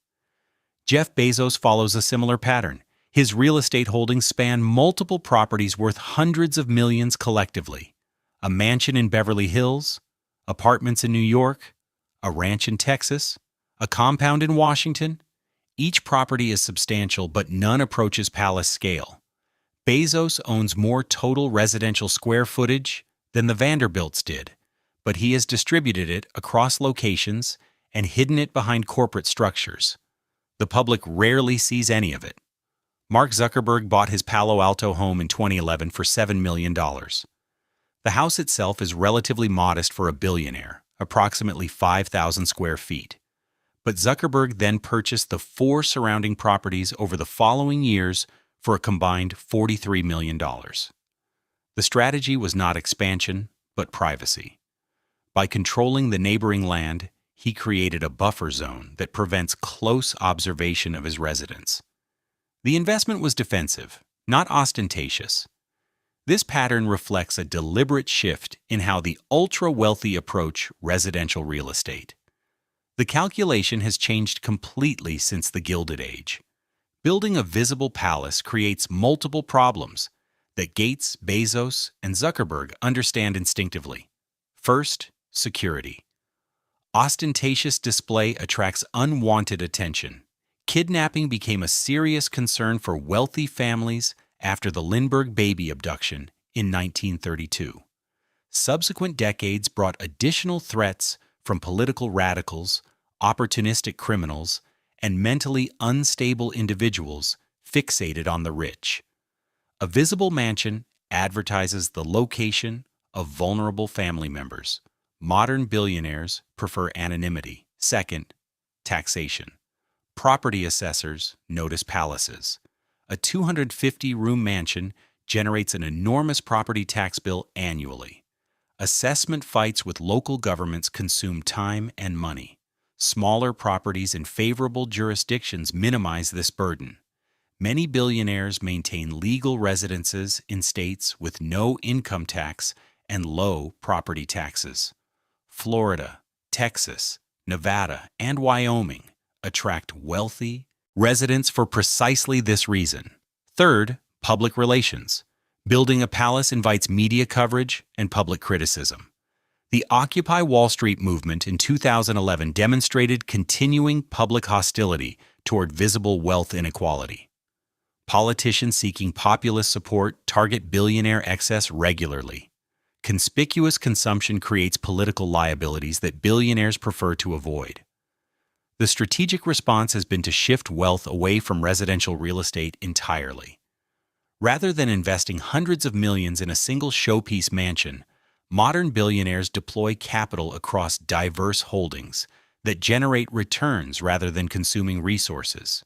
Jeff Bezos follows a similar pattern. His real estate holdings span multiple properties worth hundreds of millions collectively. A mansion in Beverly Hills, apartments in New York, a ranch in Texas, a compound in Washington. Each property is substantial, but none approaches palace scale. Bezos owns more total residential square footage than the Vanderbilts did, but he has distributed it across locations and hidden it behind corporate structures. The public rarely sees any of it. Mark Zuckerberg bought his Palo Alto home in 2011 for $7 million. The house itself is relatively modest for a billionaire, approximately 5,000 square feet. But Zuckerberg then purchased the 4 surrounding properties over the following years for a combined $43 million. The strategy was not expansion, but privacy. By controlling the neighboring land, he created a buffer zone that prevents close observation of his residents. The investment was defensive, not ostentatious. This pattern reflects a deliberate shift in how the ultra-wealthy approach residential real estate. The calculation has changed completely since the Gilded Age. Building a visible palace creates multiple problems that Gates, Bezos, and Zuckerberg understand instinctively. First, security. Ostentatious display attracts unwanted attention. Kidnapping became a serious concern for wealthy families after the Lindbergh baby abduction in 1932. Subsequent decades brought additional threats from political radicals, opportunistic criminals, and mentally unstable individuals fixated on the rich. A visible mansion advertises the location of vulnerable family members. Modern billionaires prefer anonymity. Second, taxation. Property assessors notice palaces. A 250-room mansion generates an enormous property tax bill annually. Assessment fights with local governments consume time and money. Smaller properties in favorable jurisdictions minimize this burden. Many billionaires maintain legal residences in states with no income tax and low property taxes. Florida, Texas, Nevada, and Wyoming attract wealthy residents for precisely this reason. Third, public relations. Building a palace invites media coverage and public criticism. The Occupy Wall Street movement in 2011 demonstrated continuing public hostility toward visible wealth inequality. Politicians seeking populist support target billionaire excess regularly. Conspicuous consumption creates political liabilities that billionaires prefer to avoid. The strategic response has been to shift wealth away from residential real estate entirely. Rather than investing hundreds of millions in a single showpiece mansion, modern billionaires deploy capital across diverse holdings that generate returns rather than consuming resources.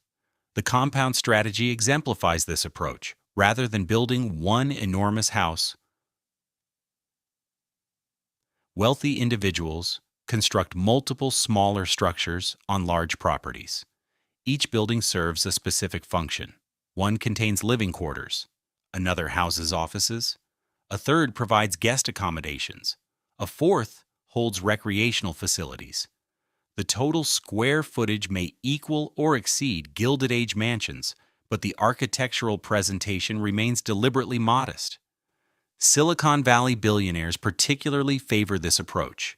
The compound strategy exemplifies this approach. Rather than building one enormous house, wealthy individuals construct multiple smaller structures on large properties. Each building serves a specific function. One contains living quarters, another houses offices, a third provides guest accommodations, a fourth holds recreational facilities. The total square footage may equal or exceed Gilded Age mansions, but the architectural presentation remains deliberately modest. Silicon Valley billionaires particularly favor this approach.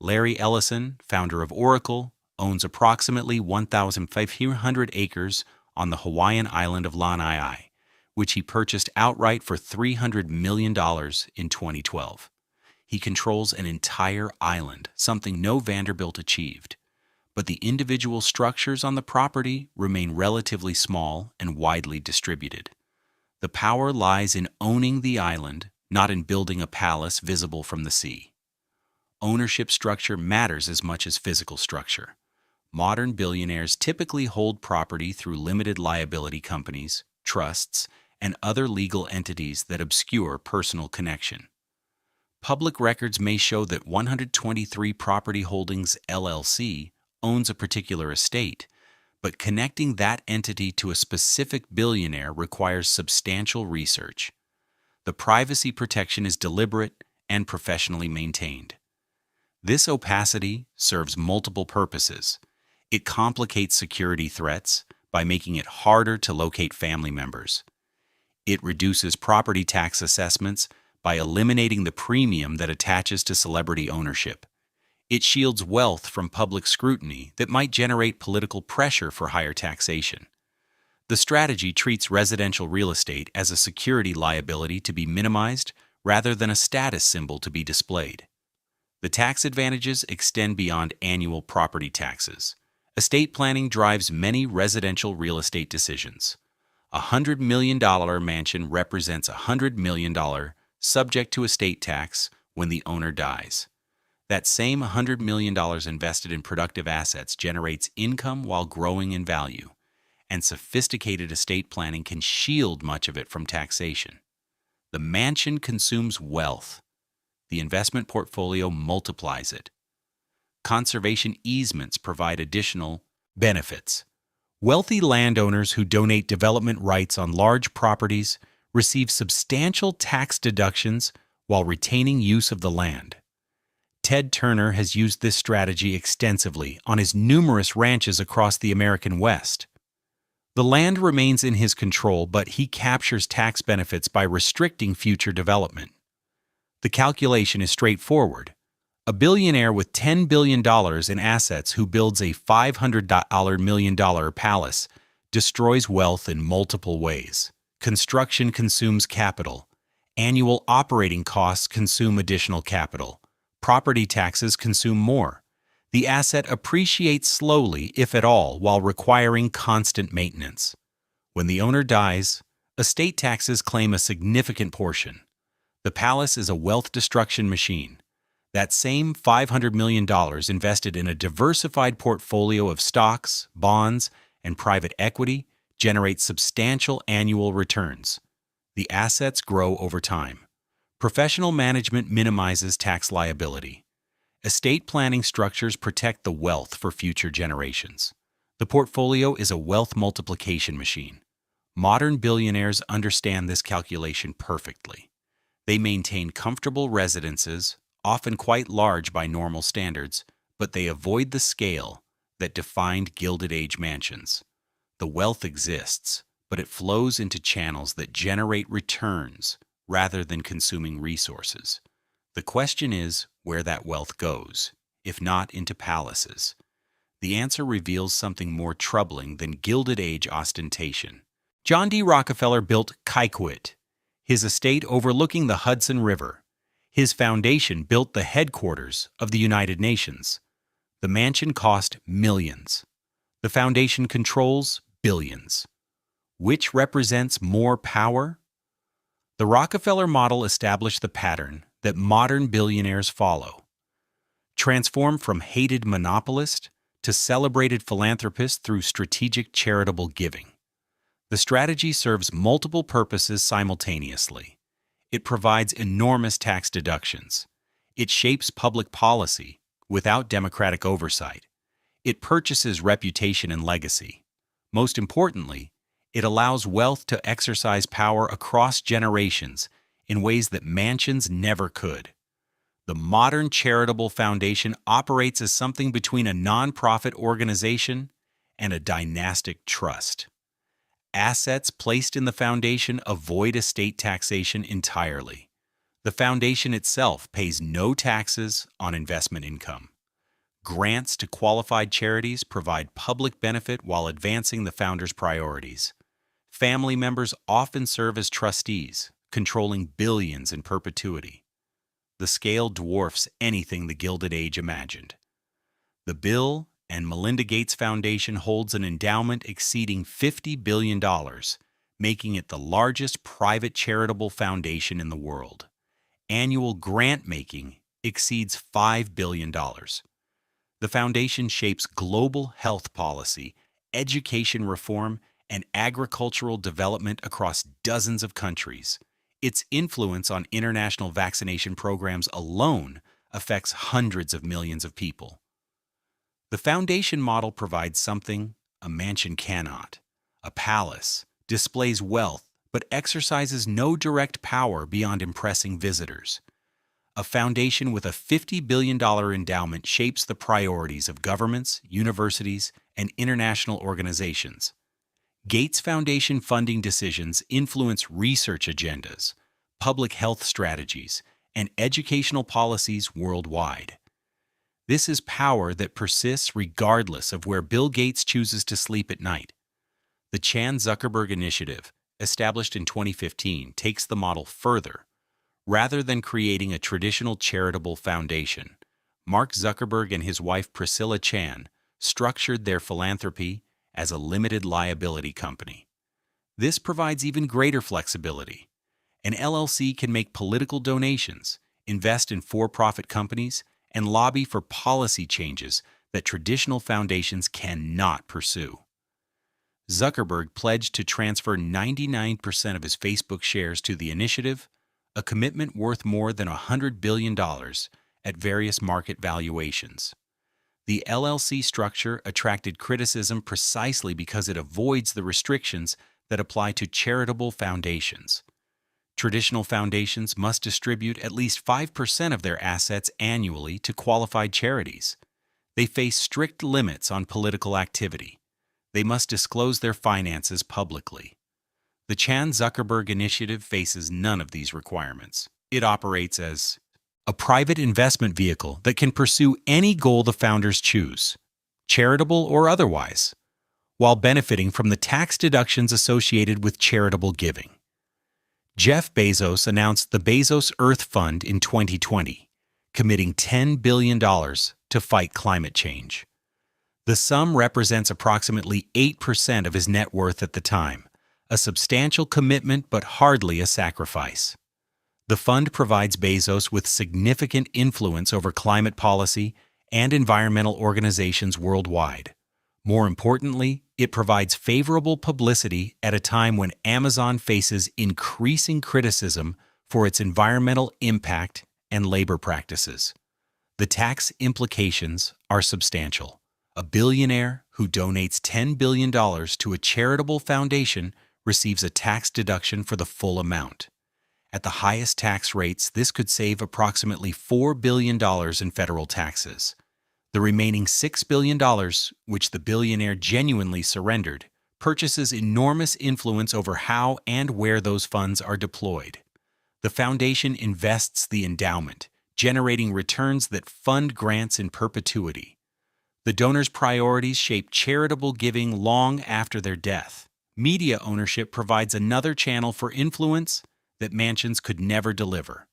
Larry Ellison, founder of Oracle, owns approximately 1,500 acres on the Hawaiian island of Lanai, which he purchased outright for $300 million in 2012. He controls an entire island, something no Vanderbilt achieved. But the individual structures on the property remain relatively small and widely distributed. The power lies in owning the island, not in building a palace visible from the sea. Ownership structure matters as much as physical structure. Modern billionaires typically hold property through limited liability companies, trusts, and other legal entities that obscure personal connection. Public records may show that 123 Property Holdings LLC owns a particular estate, but connecting that entity to a specific billionaire requires substantial research. The privacy protection is deliberate and professionally maintained. This opacity serves multiple purposes. It complicates security threats by making it harder to locate family members. It reduces property tax assessments by eliminating the premium that attaches to celebrity ownership. It shields wealth from public scrutiny that might generate political pressure for higher taxation. The strategy treats residential real estate as a security liability to be minimized rather than a status symbol to be displayed. The tax advantages extend beyond annual property taxes. Estate planning drives many residential real estate decisions. A $100 million mansion represents $100 million subject to estate tax when the owner dies. That same $100 million invested in productive assets generates income while growing in value, and sophisticated estate planning can shield much of it from taxation. The mansion consumes wealth. The investment portfolio multiplies it. Conservation easements provide additional benefits. Wealthy landowners who donate development rights on large properties receive substantial tax deductions while retaining use of the land. Ted Turner has used this strategy extensively on his numerous ranches across the American West. The land remains in his control, but he captures tax benefits by restricting future development. The calculation is straightforward. A billionaire with $10 billion in assets who builds a $500 million palace destroys wealth in multiple ways. Construction consumes capital. Annual operating costs consume additional capital. Property taxes consume more. The asset appreciates slowly, if at all, while requiring constant maintenance. When the owner dies, estate taxes claim a significant portion. The palace is a wealth destruction machine. That same $500 million invested in a diversified portfolio of stocks, bonds, and private equity generates substantial annual returns. The assets grow over time. Professional management minimizes tax liability. Estate planning structures protect the wealth for future generations. The portfolio is a wealth multiplication machine. Modern billionaires understand this calculation perfectly. They maintain comfortable residences, often quite large by normal standards, but they avoid the scale that defined Gilded Age mansions. The wealth exists, but it flows into channels that generate returns rather than consuming resources. The question is where that wealth goes, if not into palaces. The answer reveals something more troubling than Gilded Age ostentation. John D. Rockefeller built Kykuit, his estate overlooking the Hudson River. His foundation built the headquarters of the United Nations. The mansion cost millions. The foundation controls billions. Which represents more power? The Rockefeller model established the pattern that modern billionaires follow. Transform from hated monopolist to celebrated philanthropist through strategic charitable giving. The strategy serves multiple purposes simultaneously. It provides enormous tax deductions. It shapes public policy without democratic oversight. It purchases reputation and legacy. Most importantly, it allows wealth to exercise power across generations in ways that mansions never could. The modern charitable foundation operates as something between a nonprofit organization and a dynastic trust. Assets placed in the foundation avoid estate taxation entirely. The foundation itself pays no taxes on investment income. Grants to qualified charities provide public benefit while advancing the founder's priorities. Family members often serve as trustees, controlling billions in perpetuity. The scale dwarfs anything the Gilded Age imagined. The Bill and Melinda Gates Foundation holds an endowment exceeding $50 billion, making it the largest private charitable foundation in the world. Annual grant-making exceeds $5 billion. The foundation shapes global health policy, education reform, and agricultural development across dozens of countries. Its influence on international vaccination programs alone affects hundreds of millions of people. The foundation model provides something a mansion cannot. A palace displays wealth but exercises no direct power beyond impressing visitors. A foundation with a $50 billion endowment shapes the priorities of governments, universities, and international organizations. Gates Foundation funding decisions influence research agendas, public health strategies, and educational policies worldwide. This is power that persists regardless of where Bill Gates chooses to sleep at night. The Chan-Zuckerberg Initiative, established in 2015, takes the model further. Rather than creating a traditional charitable foundation, Mark Zuckerberg and his wife Priscilla Chan structured their philanthropy as a limited liability company. This provides even greater flexibility. An LLC can make political donations, invest in for-profit companies, and lobby for policy changes that traditional foundations cannot pursue. Zuckerberg pledged to transfer 99% of his Facebook shares to the initiative, a commitment worth more than $100 billion at various market valuations. The LLC structure attracted criticism precisely because it avoids the restrictions that apply to charitable foundations. Traditional foundations must distribute at least 5% of their assets annually to qualified charities. They face strict limits on political activity. They must disclose their finances publicly. The Chan-Zuckerberg Initiative faces none of these requirements. It operates as a private investment vehicle that can pursue any goal the founders choose, charitable or otherwise, while benefiting from the tax deductions associated with charitable giving. Jeff Bezos announced the Bezos Earth Fund in 2020, committing $10 billion to fight climate change. The sum represents approximately 8% of his net worth at the time, a substantial commitment but hardly a sacrifice. The fund provides Bezos with significant influence over climate policy and environmental organizations worldwide. More importantly, it provides favorable publicity at a time when Amazon faces increasing criticism for its environmental impact and labor practices. The tax implications are substantial. A billionaire who donates $10 billion to a charitable foundation receives a tax deduction for the full amount. At the highest tax rates, this could save approximately $4 billion in federal taxes. The remaining $6 billion, which the billionaire genuinely surrendered, purchases enormous influence over how and where those funds are deployed. The foundation invests the endowment, generating returns that fund grants in perpetuity. The donors' priorities shape charitable giving long after their death. Media ownership provides another channel for influence that mansions could never deliver.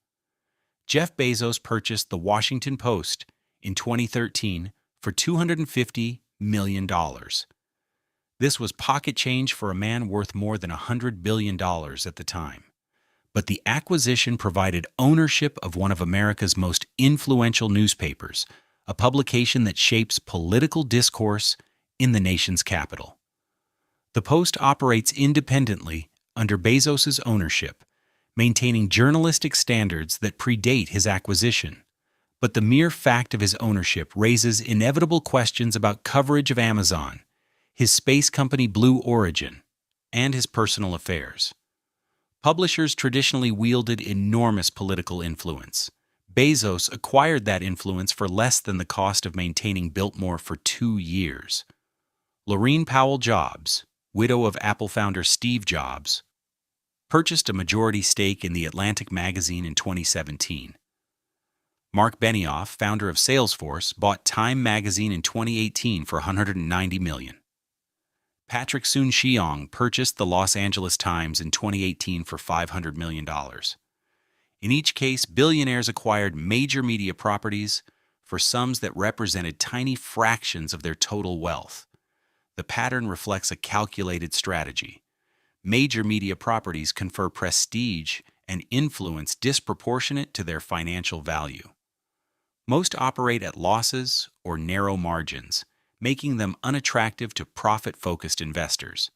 Jeff Bezos purchased The Washington Post in 2013 for $250 million. This was pocket change for a man worth more than $100 billion at the time. But the acquisition provided ownership of one of America's most influential newspapers, a publication that shapes political discourse in the nation's capital. The Post operates independently under Bezos's ownership, maintaining journalistic standards that predate his acquisition. But the mere fact of his ownership raises inevitable questions about coverage of Amazon, his space company Blue Origin, and his personal affairs. Publishers traditionally wielded enormous political influence. Bezos acquired that influence for less than the cost of maintaining Biltmore for 2 years. Laurene Powell Jobs, widow of Apple founder Steve Jobs, purchased a majority stake in The Atlantic magazine in 2017. Mark Benioff, founder of Salesforce, bought Time magazine in 2018 for $190 million. Patrick Soon-Shiong purchased the Los Angeles Times in 2018 for $500 million. In each case, billionaires acquired major media properties for sums that represented tiny fractions of their total wealth. The pattern reflects a calculated strategy. Major media properties confer prestige and influence disproportionate to their financial value. Most operate at losses or narrow margins, making them unattractive to profit-focused investors.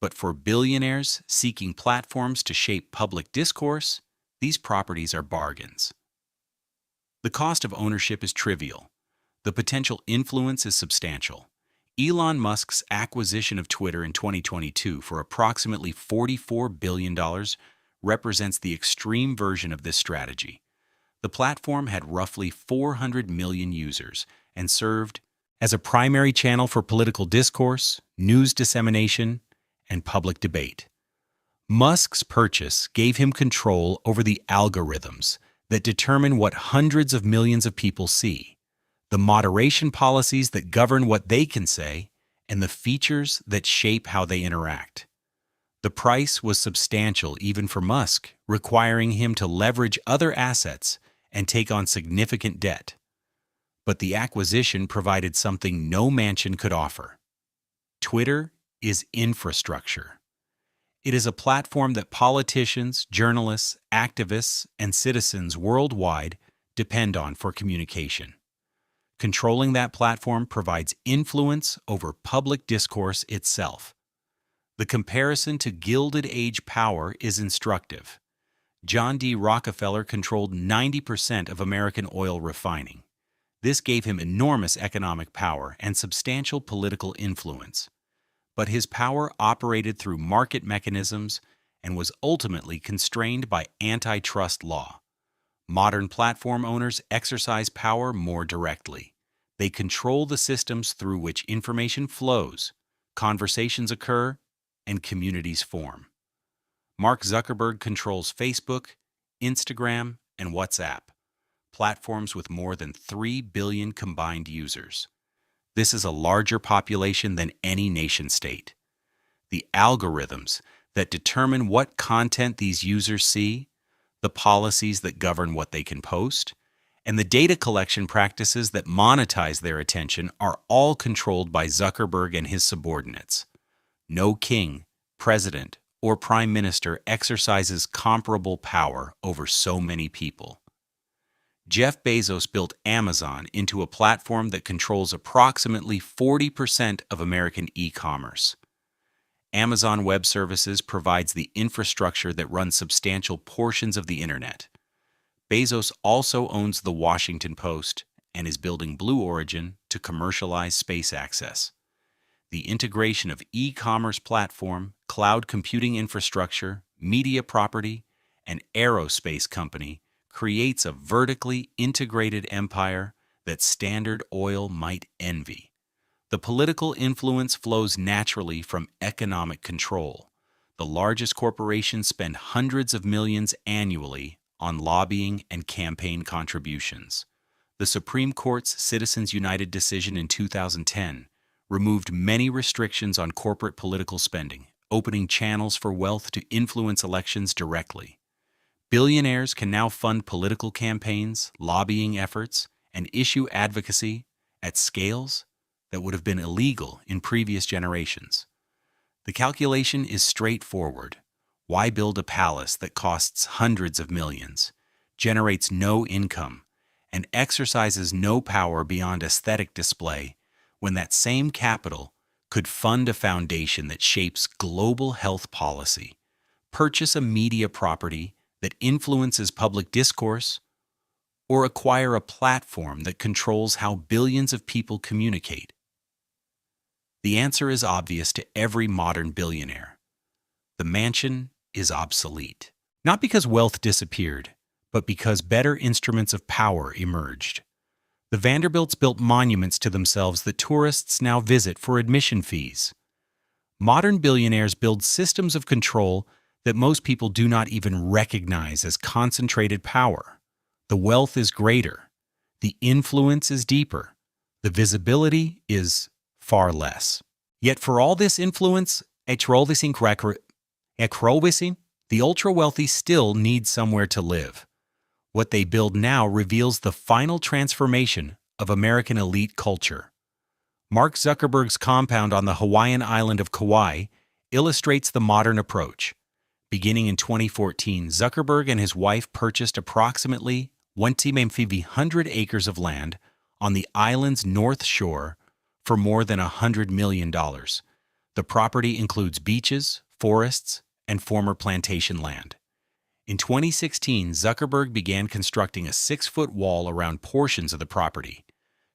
But for billionaires seeking platforms to shape public discourse, these properties are bargains. The cost of ownership is trivial. The potential influence is substantial. Elon Musk's acquisition of Twitter in 2022 for approximately $44 billion represents the extreme version of this strategy. The platform had roughly 400 million users and served as a primary channel for political discourse, news dissemination, and public debate. Musk's purchase gave him control over the algorithms that determine what hundreds of millions of people see, the moderation policies that govern what they can say, and the features that shape how they interact. The price was substantial even for Musk, requiring him to leverage other assets and take on significant debt. But the acquisition provided something no mansion could offer. Twitter is infrastructure. It is a platform that politicians, journalists, activists, and citizens worldwide depend on for communication. Controlling that platform provides influence over public discourse itself. The comparison to Gilded Age power is instructive. John D. Rockefeller controlled 90% of American oil refining. This gave him enormous economic power and substantial political influence. But his power operated through market mechanisms and was ultimately constrained by antitrust law. Modern platform owners exercise power more directly. They control the systems through which information flows, conversations occur, and communities form. Mark Zuckerberg controls Facebook, Instagram, and WhatsApp, platforms with more than 3 billion combined users. This is a larger population than any nation-state. The algorithms that determine what content these users see, the policies that govern what they can post, and the data collection practices that monetize their attention are all controlled by Zuckerberg and his subordinates. No king, president, or prime minister exercises comparable power over so many people. Jeff Bezos built Amazon into a platform that controls approximately 40% of American e-commerce. Amazon Web Services provides the infrastructure that runs substantial portions of the internet. Bezos also owns the Washington Post and is building Blue Origin to commercialize space access. The integration of e-commerce platform, cloud computing infrastructure, media property, and aerospace company creates a vertically integrated empire that Standard Oil might envy. The political influence flows naturally from economic control. The largest corporations spend hundreds of millions annually on lobbying and campaign contributions. The Supreme Court's Citizens United decision in 2010 removed many restrictions on corporate political spending, opening channels for wealth to influence elections directly. Billionaires can now fund political campaigns, lobbying efforts, and issue advocacy at scales that would have been illegal in previous generations. The calculation is straightforward. Why build a palace that costs hundreds of millions, generates no income, and exercises no power beyond aesthetic display when that same capital could fund a foundation that shapes global health policy, purchase a media property that influences public discourse, or acquire a platform that controls how billions of people communicate? The answer is obvious to every modern billionaire. The mansion is obsolete. Not because wealth disappeared, but because better instruments of power emerged. The Vanderbilts built monuments to themselves that tourists now visit for admission fees. Modern billionaires build systems of control that most people do not even recognize as concentrated power. The wealth is greater. The influence is deeper. The visibility is far less. Yet for all this influence, the ultra-wealthy still need somewhere to live. What they build now reveals the final transformation of American elite culture. Mark Zuckerberg's compound on the Hawaiian island of Kauai illustrates the modern approach. Beginning in 2014, Zuckerberg and his wife purchased approximately 100 acres of land on the island's north shore for more than $100 million. The property includes beaches, forests, and former plantation land. In 2016, Zuckerberg began constructing a 6-foot wall around portions of the property,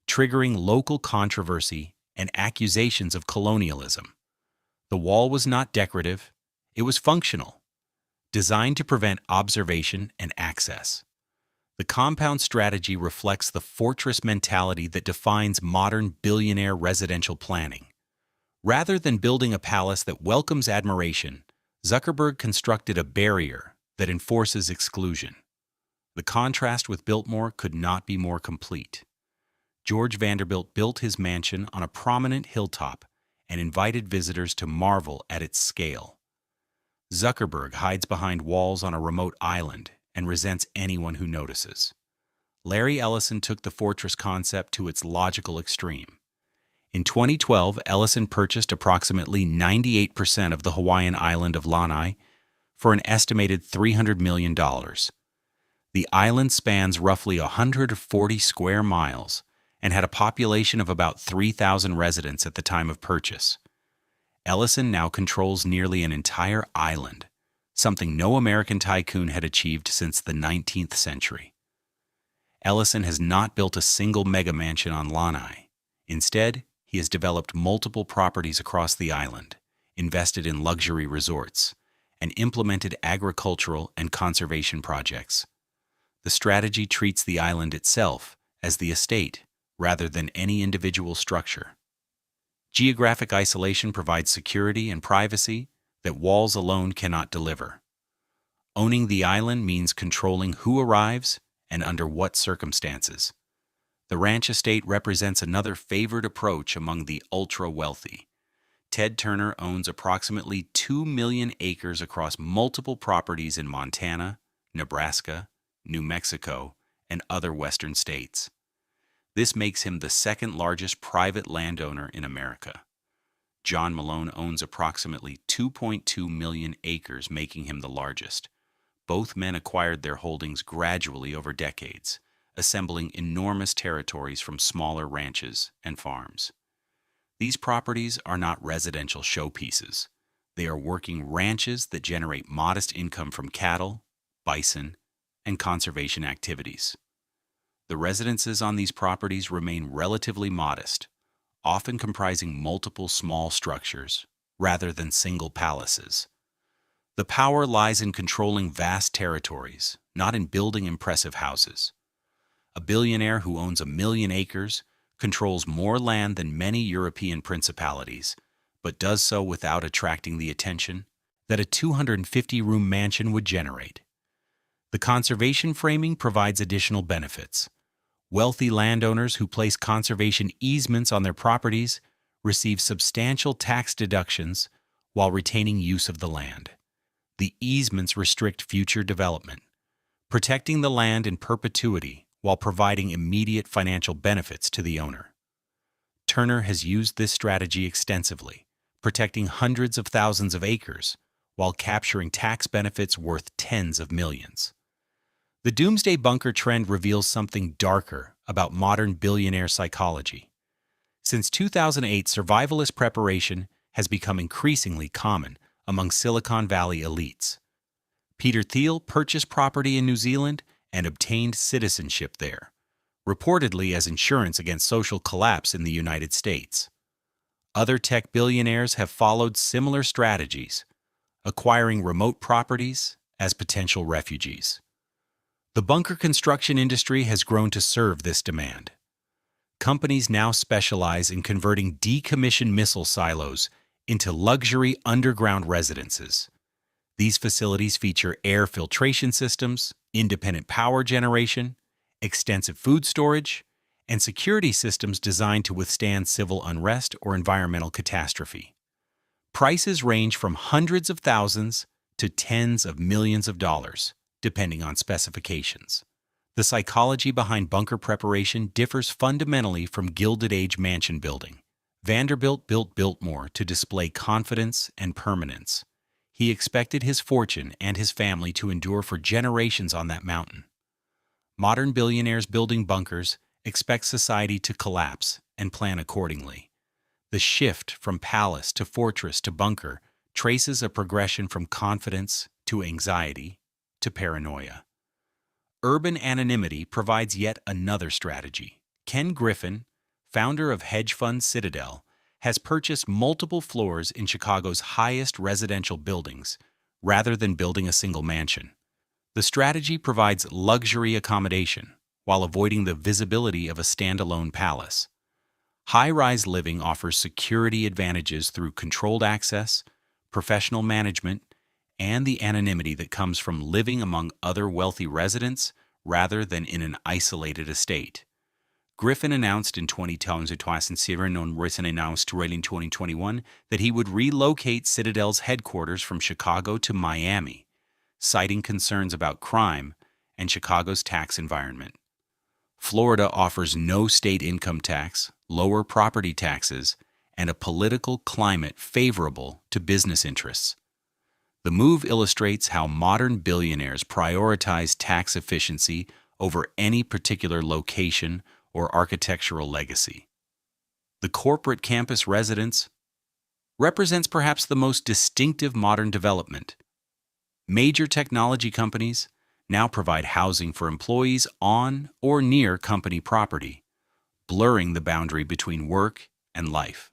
triggering local controversy and accusations of colonialism. The wall was not decorative, it was functional, designed to prevent observation and access. The compound strategy reflects the fortress mentality that defines modern billionaire residential planning. Rather than building a palace that welcomes admiration, Zuckerberg constructed a barrier that enforces exclusion. The contrast with Biltmore could not be more complete. George Vanderbilt built his mansion on a prominent hilltop and invited visitors to marvel at its scale. Zuckerberg hides behind walls on a remote island and resents anyone who notices. Larry Ellison took the fortress concept to its logical extreme. In 2012, Ellison purchased approximately 98% of the Hawaiian island of Lanai for an estimated $300 million. The island spans roughly 140 square miles and had a population of about 3,000 residents at the time of purchase. Ellison now controls nearly an entire island, something no American tycoon had achieved since the 19th century. Ellison has not built a single mega mansion on Lanai. Instead, he has developed multiple properties across the island, invested in luxury resorts, and implemented agricultural and conservation projects. The strategy treats the island itself as the estate rather than any individual structure. Geographic isolation provides security and privacy that walls alone cannot deliver. Owning the island means controlling who arrives and under what circumstances. The ranch estate represents another favored approach among the ultra-wealthy. Ted Turner owns approximately 2 million acres across multiple properties in Montana, Nebraska, New Mexico, and other western states. This makes him the second largest private landowner in America. John Malone owns approximately 2.2 million acres, making him the largest. Both men acquired their holdings gradually over decades, assembling enormous territories from smaller ranches and farms. These properties are not residential showpieces. They are working ranches that generate modest income from cattle, bison, and conservation activities. The residences on these properties remain relatively modest, often comprising multiple small structures rather than single palaces. The power lies in controlling vast territories, not in building impressive houses. A billionaire who owns 1 million acres controls more land than many European principalities, but does so without attracting the attention that a 250-room mansion would generate. The conservation framing provides additional benefits. Wealthy landowners who place conservation easements on their properties receive substantial tax deductions while retaining use of the land. The easements restrict future development, protecting the land in perpetuity while providing immediate financial benefits to the owner. Turner has used this strategy extensively, protecting hundreds of thousands of acres while capturing tax benefits worth tens of millions. The doomsday bunker trend reveals something darker about modern billionaire psychology. Since 2008, survivalist preparation has become increasingly common among Silicon Valley elites. Peter Thiel purchased property in New Zealand and obtained citizenship there, reportedly as insurance against social collapse in the United States. Other tech billionaires have followed similar strategies, acquiring remote properties as potential refugees. The bunker construction industry has grown to serve this demand. Companies now specialize in converting decommissioned missile silos into luxury underground residences. These facilities feature air filtration systems, independent power generation, extensive food storage, and security systems designed to withstand civil unrest or environmental catastrophe. Prices range from hundreds of thousands to tens of millions of dollars, depending on specifications. The psychology behind bunker preparation differs fundamentally from Gilded Age mansion building. Vanderbilt built Biltmore to display confidence and permanence. He expected his fortune and his family to endure for generations on that mountain. Modern billionaires building bunkers expect society to collapse and plan accordingly. The shift from palace to fortress to bunker traces a progression from confidence to anxiety to paranoia. Urban anonymity provides yet another strategy. Ken Griffin, founder of hedge fund Citadel, has purchased multiple floors in Chicago's highest residential buildings rather than building a single mansion. The strategy provides luxury accommodation while avoiding the visibility of a standalone palace. High-rise living offers security advantages through controlled access, professional management, and the anonymity that comes from living among other wealthy residents rather than in an isolated estate. Griffin announced in 2021 that he would relocate Citadel's headquarters from Chicago to Miami, citing concerns about crime and Chicago's tax environment. Florida offers no state income tax, lower property taxes, and a political climate favorable to business interests. The move illustrates how modern billionaires prioritize tax efficiency over any particular location or architectural legacy. The corporate campus residence represents perhaps the most distinctive modern development. Major technology companies now provide housing for employees on or near company property, blurring the boundary between work and life.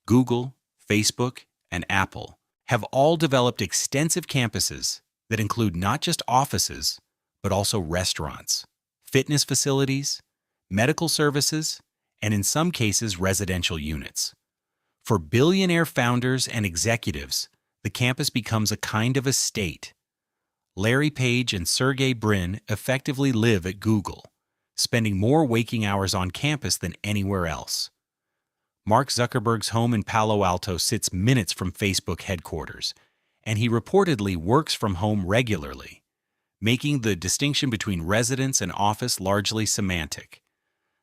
Google, Facebook, and Apple have all developed extensive campuses that include not just offices, but also restaurants, fitness facilities, medical services, and in some cases residential units. For billionaire founders and executives, the campus becomes a kind of estate. Larry Page and Sergey Brin effectively live at Google, spending more waking hours on campus than anywhere else. Mark Zuckerberg's home in Palo Alto sits minutes from Facebook headquarters, and he reportedly works from home regularly, making the distinction between residence and office largely semantic.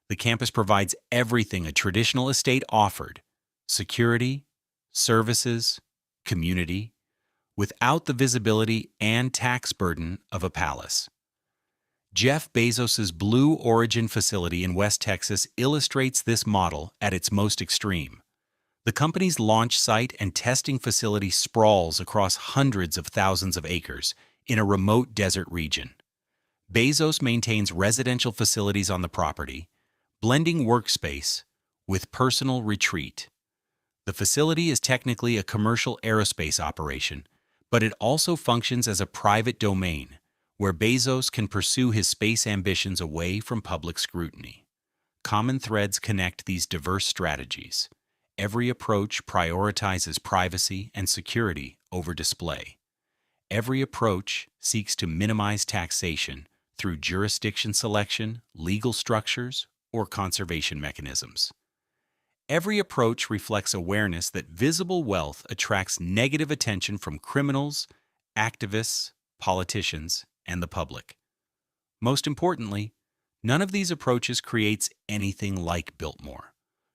The campus provides everything a traditional estate offered: security, services, community, without the visibility and tax burden of a palace. Jeff Bezos's Blue Origin facility in West Texas illustrates this model at its most extreme. The company's launch site and testing facility sprawls across hundreds of thousands of acres in a remote desert region. Bezos maintains residential facilities on the property, blending workspace with personal retreat. The facility is technically a commercial aerospace operation, but it also functions as a private domain, where Bezos can pursue his space ambitions away from public scrutiny. Common threads connect these diverse strategies. Every approach prioritizes privacy and security over display. Every approach seeks to minimize taxation through jurisdiction selection, legal structures, or conservation mechanisms. Every approach reflects awareness that visible wealth attracts negative attention from criminals, activists, politicians, and the public. Most importantly, none of these approaches creates anything like Biltmore.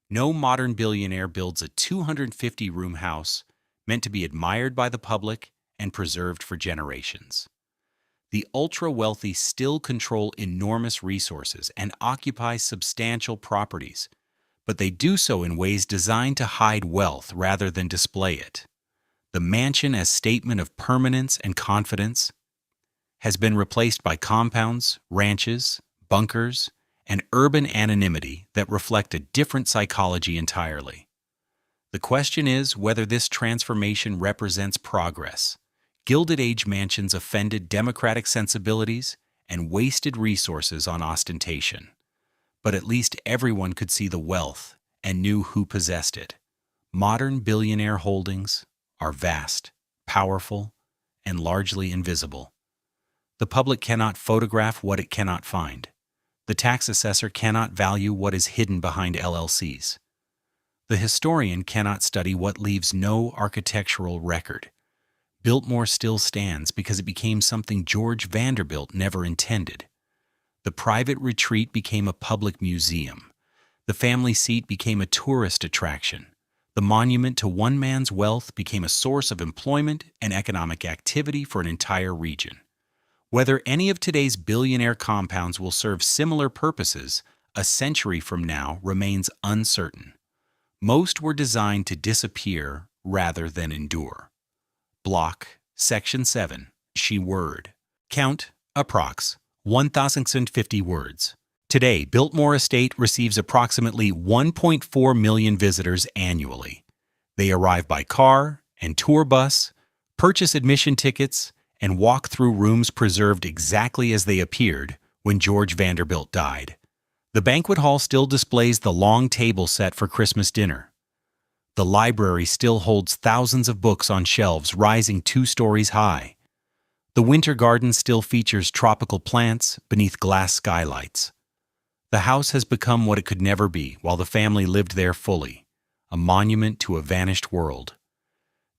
No modern billionaire builds a 250-room house meant to be admired by the public and preserved for generations. The ultra-wealthy still control enormous resources and occupy substantial properties, but they do so in ways designed to hide wealth rather than display it. The mansion as statement of permanence and confidence has been replaced by compounds, ranches, bunkers, and urban anonymity that reflect a different psychology entirely. The question is whether this transformation represents progress. Gilded Age mansions offended democratic sensibilities and wasted resources on ostentation. But at least everyone could see the wealth and knew who possessed it. Modern billionaire holdings are vast, powerful, and largely invisible. The public cannot photograph what it cannot find. The tax assessor cannot value what is hidden behind LLCs. The historian cannot study what leaves no architectural record. Biltmore still stands because it became something George Vanderbilt never intended. The private retreat became a public museum. The family seat became a tourist attraction. The monument to one man's wealth became a source of employment and economic activity for an entire region. Whether any of today's billionaire compounds will serve similar purposes a century from now remains uncertain. Most were designed to disappear rather than endure. Block, Section 7, She Word. Count, approx. 1,050 words. Today, Biltmore Estate receives approximately 1.4 million visitors annually. They arrive by car and tour bus, purchase admission tickets, and walk through rooms preserved exactly as they appeared when George Vanderbilt died. The banquet hall still displays the long table set for Christmas dinner. The library still holds thousands of books on shelves rising 2 stories high. The winter garden still features tropical plants beneath glass skylights. The house has become what it could never be while the family lived there fully, a monument to a vanished world.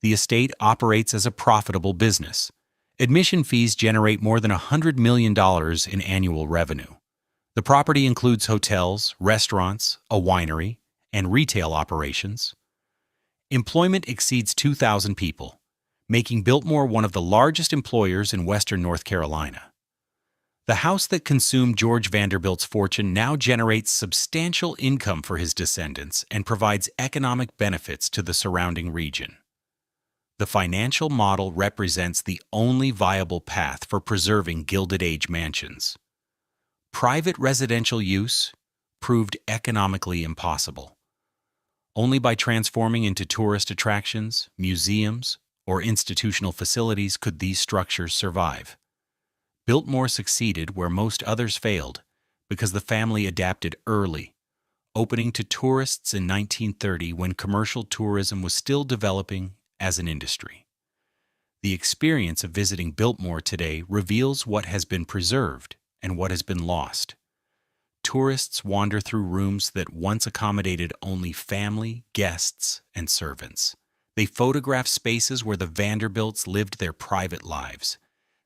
The estate operates as a profitable business. Admission fees generate more than $100 million in annual revenue. The property includes hotels, restaurants, a winery, and retail operations. Employment exceeds 2,000 people, making Biltmore one of the largest employers in western North Carolina. The house that consumed George Vanderbilt's fortune now generates substantial income for his descendants and provides economic benefits to the surrounding region. The financial model represents the only viable path for preserving Gilded Age mansions. Private residential use proved economically impossible. Only by transforming into tourist attractions, museums, or institutional facilities could these structures survive. Biltmore succeeded where most others failed because the family adapted early, opening to tourists in 1930 when commercial tourism was still developing as an industry. The experience of visiting Biltmore today reveals what has been preserved and what has been lost. Tourists wander through rooms that once accommodated only family, guests, and servants. They photograph spaces where the Vanderbilts lived their private lives.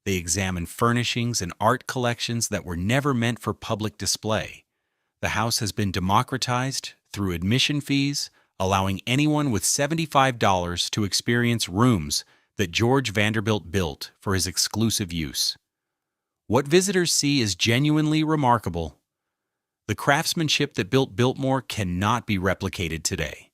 They examine furnishings and art collections that were never meant for public display. The house has been democratized through admission fees, allowing anyone with $75 to experience rooms that George Vanderbilt built for his exclusive use. What visitors see is genuinely remarkable. The craftsmanship that built Biltmore cannot be replicated today.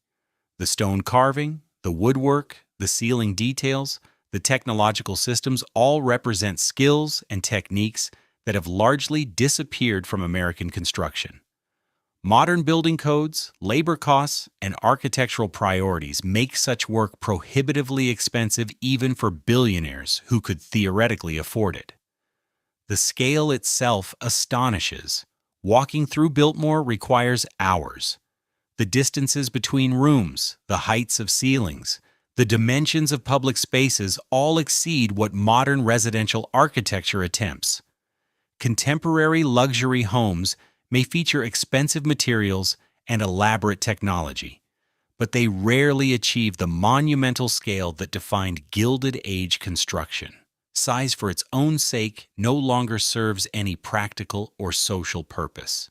The stone carving, the woodwork, the ceiling details, the technological systems all represent skills and techniques that have largely disappeared from American construction. Modern building codes, labor costs, and architectural priorities make such work prohibitively expensive even for billionaires who could theoretically afford it. The scale itself astonishes. Walking through Biltmore requires hours. The distances between rooms, the heights of ceilings, the dimensions of public spaces all exceed what modern residential architecture attempts. Contemporary luxury homes may feature expensive materials and elaborate technology, but they rarely achieve the monumental scale that defined Gilded Age construction. Size for its own sake no longer serves any practical or social purpose.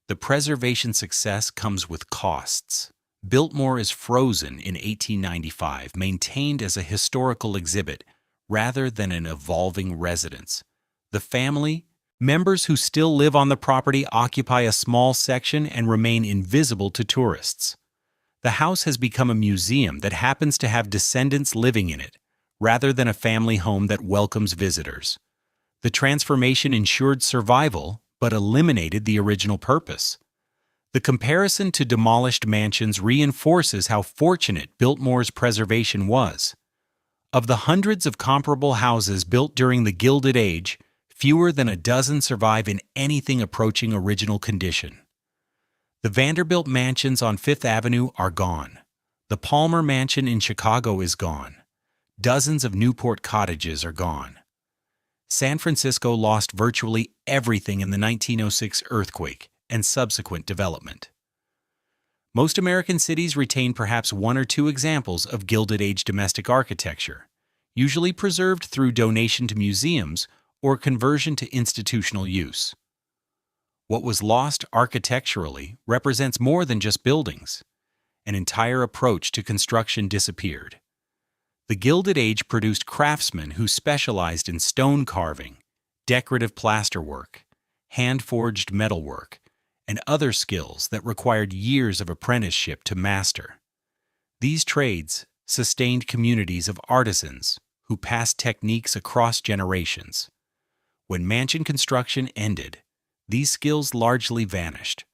The preservation success comes with costs. Biltmore is frozen in 1895, maintained as a historical exhibit rather than an evolving residence. The family, Members who still live on the property occupy a small section and remain invisible to tourists. The house has become a museum that happens to have descendants living in it, rather than a family home that welcomes visitors. The transformation ensured survival, but eliminated the original purpose. The comparison to demolished mansions reinforces how fortunate Biltmore's preservation was. Of the hundreds of comparable houses built during the Gilded Age, fewer than a dozen survive in anything approaching original condition. The Vanderbilt mansions on Fifth Avenue are gone. The Palmer Mansion in Chicago is gone. Dozens of Newport cottages are gone. San Francisco lost virtually everything in the 1906 earthquake and subsequent development. Most American cities retain perhaps one or two examples of Gilded Age domestic architecture, usually preserved through donation to museums or conversion to institutional use. What was lost architecturally represents more than just buildings. An entire approach to construction disappeared. The Gilded Age produced craftsmen who specialized in stone carving, decorative plasterwork, hand-forged metalwork, and other skills that required years of apprenticeship to master. These trades sustained communities of artisans who passed techniques across generations. When mansion construction ended, these skills largely vanished.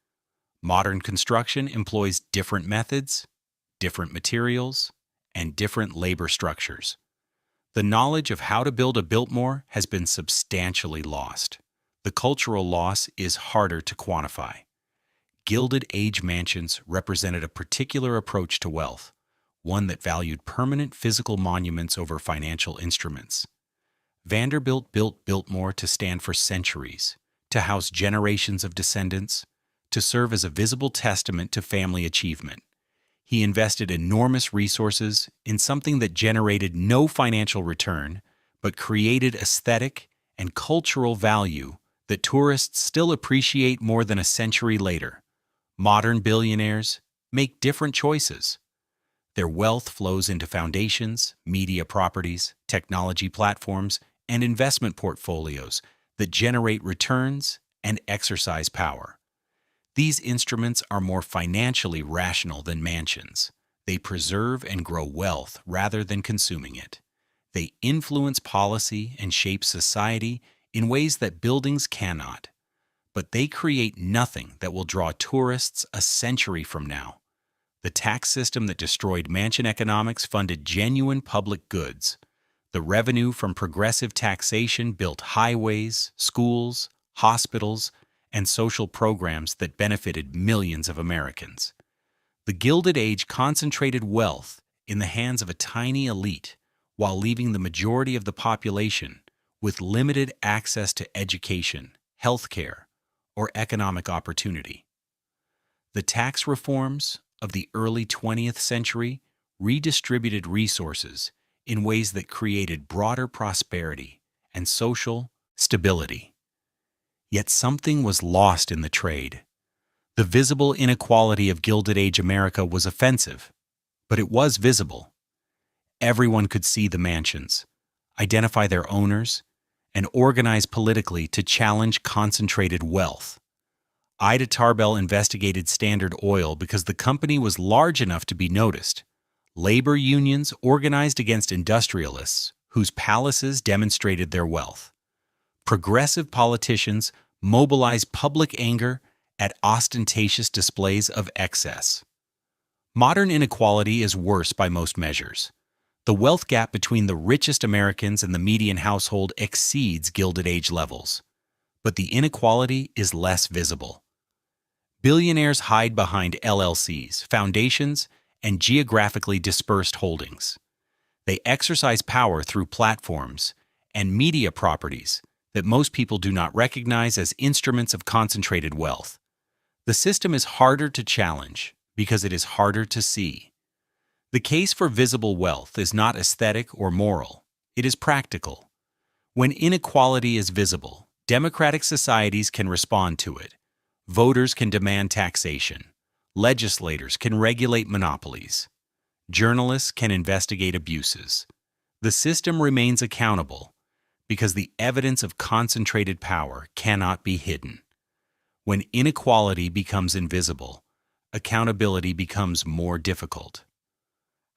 Modern construction employs different methods, different materials, and different labor structures. The knowledge of how to build a Biltmore has been substantially lost. The cultural loss is harder to quantify. Gilded Age mansions represented a particular approach to wealth, one that valued permanent physical monuments over financial instruments. Vanderbilt built Biltmore to stand for centuries, to house generations of descendants, to serve as a visible testament to family achievement. He invested enormous resources in something that generated no financial return, but created aesthetic and cultural value that tourists still appreciate more than a century later. Modern billionaires make different choices. Their wealth flows into foundations, media properties, technology platforms, and investment portfolios that generate returns and exercise power. These instruments are more financially rational than mansions. They preserve and grow wealth rather than consuming it. They influence policy and shape society in ways that buildings cannot. But they create nothing that will draw tourists a century from now. The tax system that destroyed mansion economics funded genuine public goods. The revenue from progressive taxation built highways, schools, hospitals, and social programs that benefited millions of Americans. The Gilded Age concentrated wealth in the hands of a tiny elite while leaving the majority of the population with limited access to education, healthcare, or economic opportunity. The tax reforms of the early 20th century redistributed resources in ways that created broader prosperity and social stability. Yet something was lost in the trade. The visible inequality of Gilded Age America was offensive, but it was visible. Everyone could see the mansions, identify their owners, and organize politically to challenge concentrated wealth. Ida Tarbell investigated Standard Oil because the company was large enough to be noticed. Labor unions organized against industrialists whose palaces demonstrated their wealth. Progressive politicians mobilized public anger at ostentatious displays of excess. Modern inequality is worse by most measures. The wealth gap between the richest Americans and the median household exceeds Gilded Age levels, but the inequality is less visible. Billionaires hide behind LLCs, foundations, and geographically dispersed holdings. They exercise power through platforms and media properties that most people do not recognize as instruments of concentrated wealth. The system is harder to challenge because it is harder to see. The case for visible wealth is not aesthetic or moral, it is practical. When inequality is visible, democratic societies can respond to it. Voters can demand taxation. Legislators can regulate monopolies. Journalists can investigate abuses. The system remains accountable Because the evidence of concentrated power cannot be hidden. When inequality becomes invisible, accountability becomes more difficult.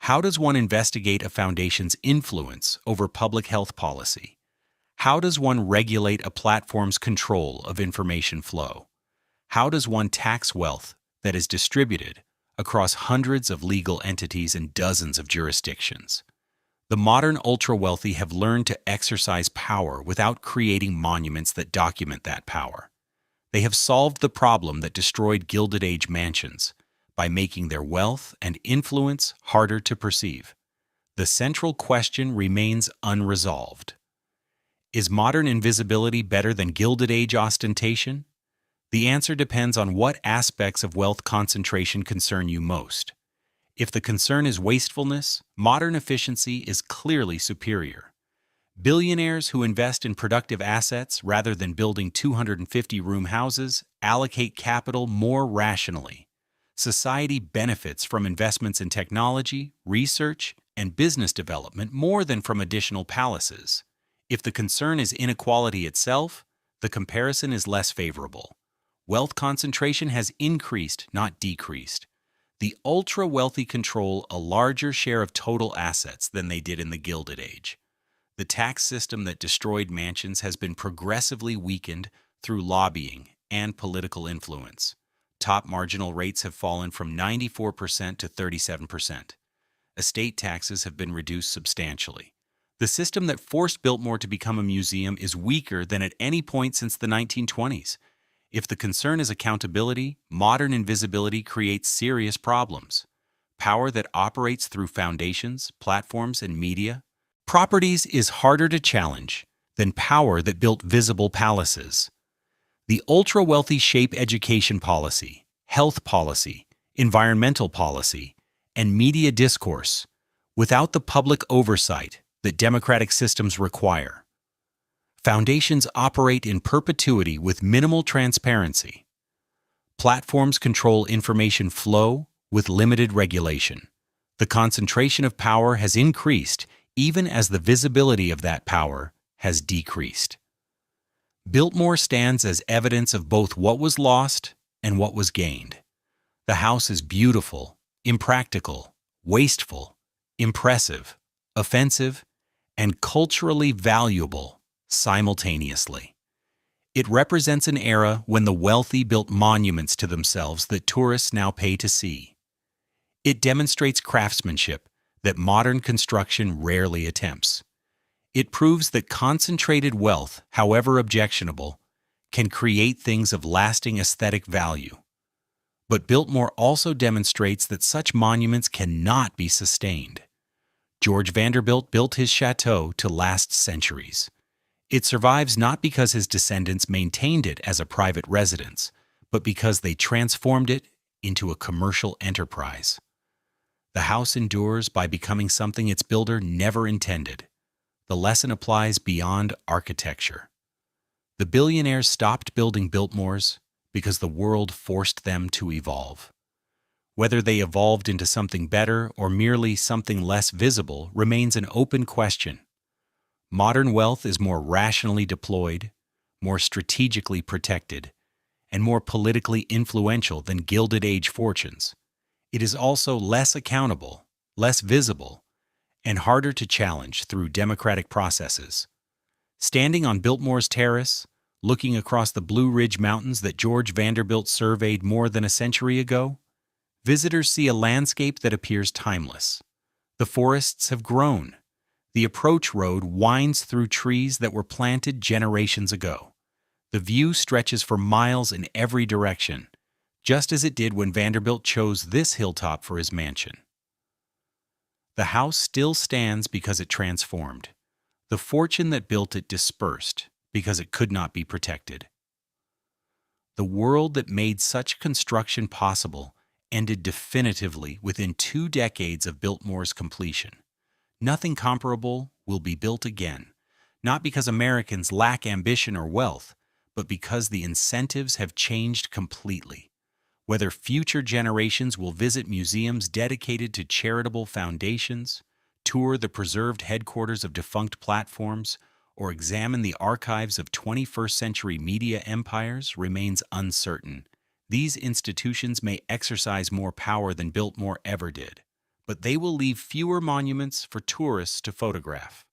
How does one investigate a foundation's influence over public health policy? How does one regulate a platform's control of information flow? How does one tax wealth that is distributed across hundreds of legal entities and dozens of jurisdictions? The modern ultra-wealthy have learned to exercise power without creating monuments that document that power. They have solved the problem that destroyed Gilded Age mansions by making their wealth and influence harder to perceive. The central question remains unresolved. Is modern invisibility better than Gilded Age ostentation? The answer depends on what aspects of wealth concentration concern you most. If the concern is wastefulness, modern efficiency is clearly superior. Billionaires who invest in productive assets rather than building 250-room houses allocate capital more rationally. Society benefits from investments in technology, research, and business development more than from additional palaces. If the concern is inequality itself, the comparison is less favorable. Wealth concentration has increased, not decreased. The ultra-wealthy control a larger share of total assets than they did in the Gilded Age. The tax system that destroyed mansions has been progressively weakened through lobbying and political influence. Top marginal rates have fallen from 94% to 37%. Estate taxes have been reduced substantially. The system that forced Biltmore to become a museum is weaker than at any point since the 1920s. If the concern is accountability, modern invisibility creates serious problems. Power that operates through foundations, platforms, and media. Properties is harder to challenge than power that built visible palaces. The ultra-wealthy shape education policy, health policy, environmental policy, and media discourse without the public oversight that democratic systems require. Foundations operate in perpetuity with minimal transparency. Platforms control information flow with limited regulation. The concentration of power has increased even as the visibility of that power has decreased. Biltmore stands as evidence of both what was lost and what was gained. The house is beautiful, impractical, wasteful, impressive, offensive, and culturally valuable simultaneously. It represents an era when the wealthy built monuments to themselves that tourists now pay to see. It demonstrates craftsmanship that modern construction rarely attempts. It proves that concentrated wealth, however objectionable, can create things of lasting aesthetic value. But Biltmore also demonstrates that such monuments cannot be sustained. George Vanderbilt built his château to last centuries. It survives not because his descendants maintained it as a private residence, but because they transformed it into a commercial enterprise. The house endures by becoming something its builder never intended. The lesson applies beyond architecture. The billionaires stopped building Biltmores because the world forced them to evolve. Whether they evolved into something better or merely something less visible remains an open question. Modern wealth is more rationally deployed, more strategically protected, and more politically influential than Gilded Age fortunes. It is also less accountable, less visible, and harder to challenge through democratic processes. Standing on Biltmore's terrace, looking across the Blue Ridge Mountains that George Vanderbilt surveyed more than a century ago, visitors see a landscape that appears timeless. The forests have grown. The approach road winds through trees that were planted generations ago. The view stretches for miles in every direction, just as it did when Vanderbilt chose this hilltop for his mansion. The house still stands because it transformed. The fortune that built it dispersed because it could not be protected. The world that made such construction possible ended definitively within 2 decades of Biltmore's completion. Nothing comparable will be built again, not because Americans lack ambition or wealth, but because the incentives have changed completely. Whether future generations will visit museums dedicated to charitable foundations, tour the preserved headquarters of defunct platforms, or examine the archives of 21st century media empires remains uncertain. These institutions may exercise more power than Biltmore ever did, but they will leave fewer monuments for tourists to photograph.